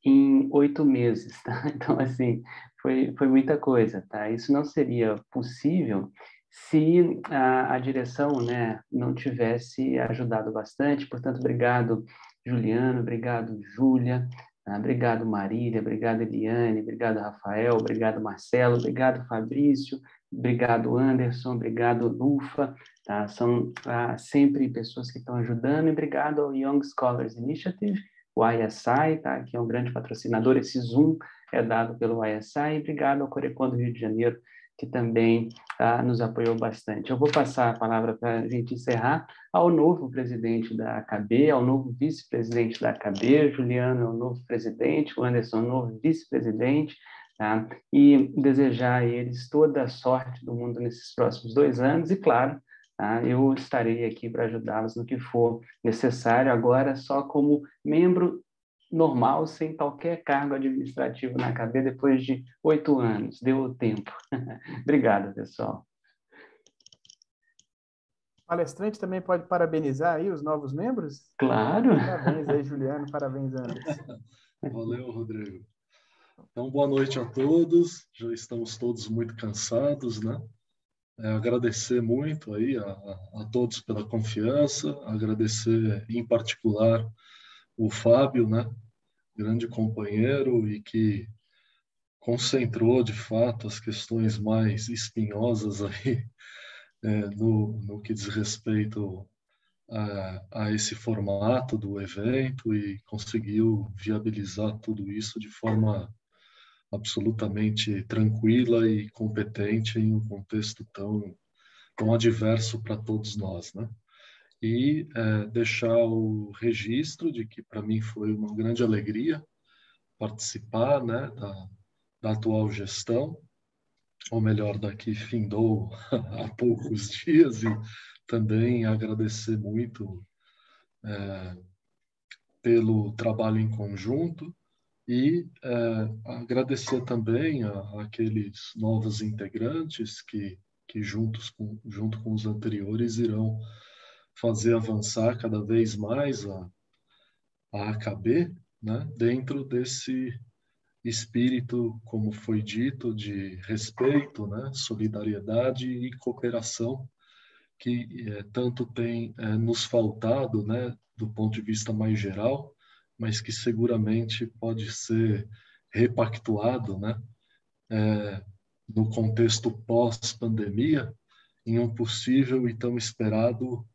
em 8 meses, tá? Então, assim, foi muita coisa, tá? Isso não seria possível se a direção, né, não tivesse ajudado bastante. Portanto, obrigado, Juliano, obrigado, Júlia, obrigado, Marília, obrigado, Eliane, obrigado, Rafael, obrigado, Marcelo, obrigado, Fabrício, obrigado, Anderson, obrigado, Lufa, tá? São sempre pessoas que estão ajudando, e obrigado ao Young Scholars Initiative, o ISI, tá? Que é um grande patrocinador. Esse Zoom é dado pelo ISI. Obrigado ao Corecon do Rio de Janeiro, que também nos apoiou bastante. Eu vou passar a palavra para a gente encerrar ao novo presidente da AKB, ao novo vice-presidente da AKB. Juliano é o novo presidente, o Anderson é o novo vice-presidente, tá? E desejar a eles toda a sorte do mundo nesses próximos 2 anos e, claro, eu estarei aqui para ajudá-los no que for necessário, agora só como membro normal, sem qualquer cargo administrativo na AKB, depois de 8 anos. Deu tempo. Obrigado, pessoal. O palestrante também pode parabenizar aí os novos membros? Claro. Parabéns aí, Juliano. Parabéns, Anderson. Valeu, Rodrigo. Então, boa noite a todos. Já estamos todos muito cansados, né? Agradecer muito aí a todos pela confiança, agradecer em particular o Fábio, né? Grande companheiro e que concentrou de fato as questões mais espinhosas aí no que diz respeito a esse formato do evento e conseguiu viabilizar tudo isso de forma absolutamente tranquila e competente em um contexto tão adverso para todos nós, né? E deixar o registro de que para mim foi uma grande alegria participar, né, da atual gestão, ou melhor, da que findou há poucos dias, e também agradecer muito pelo trabalho em conjunto e agradecer também àqueles novos integrantes que junto com os anteriores irão fazer avançar cada vez mais a AKB, né, dentro desse espírito, como foi dito, de respeito, né, solidariedade e cooperação que tanto tem nos faltado, né, do ponto de vista mais geral, mas que seguramente pode ser repactuado, né, no contexto pós-pandemia, em um possível e tão esperado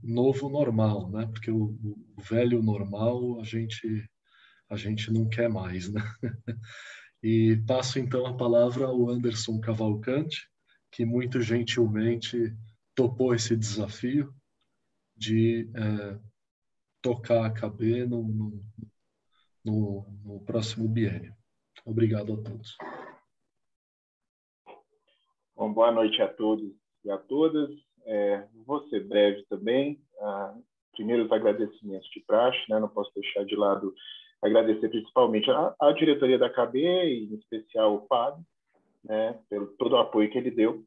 novo normal, né? Porque o velho normal a gente não quer mais, né? E passo então a palavra ao Anderson Cavalcante, que muito gentilmente topou esse desafio de tocar a AKB no próximo biênio. Obrigado a todos. Bom, boa noite a todos e a todas. Vou ser breve também. Primeiro, os agradecimentos de praxe, né? Não posso deixar de lado agradecer principalmente a diretoria da AKB, e em especial o Fábio, né? Pelo todo o apoio que ele deu,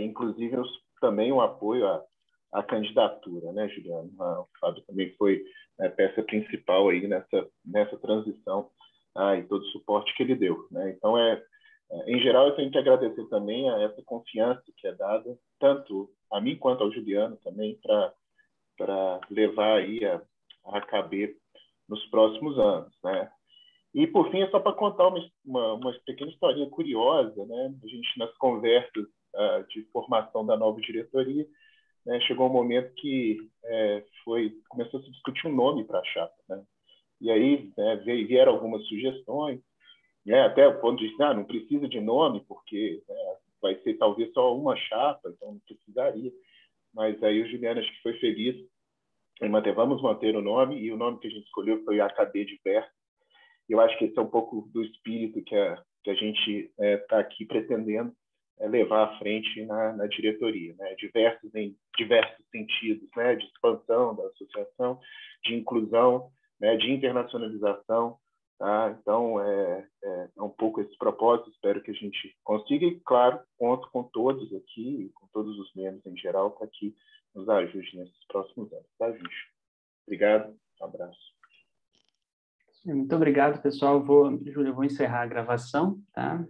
inclusive também o apoio à candidatura, né, Juliano? O Fábio também foi peça principal aí nessa transição e todo o suporte que ele deu, né? Então, em geral, eu tenho que agradecer também a essa confiança que é dada, tanto a mim quanto ao Juliano também, para levar aí a AKB nos próximos anos, né? E, por fim, é só para contar uma pequena historinha curiosa, né? A gente, nas conversas de formação da nova diretoria, né, chegou um momento que começou a se discutir um nome para a chapa, né? E aí, né, vieram algumas sugestões, né, até o ponto de não precisa de nome, porque, né, vai ser talvez só uma chapa, então não precisaria. Mas aí o Juliano acho que foi feliz em vamos manter o nome, e o nome que a gente escolheu foi AKD Diversos. Eu acho que esse é um pouco do espírito que a gente está aqui pretendendo levar à frente na diretoria, né? Em diversos sentidos, né? De expansão da associação, de inclusão, né? De internacionalização. Tá? Então, é um pouco esse propósito, espero que a gente consiga, e, claro, conto com todos aqui, com todos os membros em geral, para que nos ajude nesses próximos anos. Tá, gente? Obrigado, um abraço. Muito obrigado, pessoal. Júlia, eu vou encerrar a gravação, tá?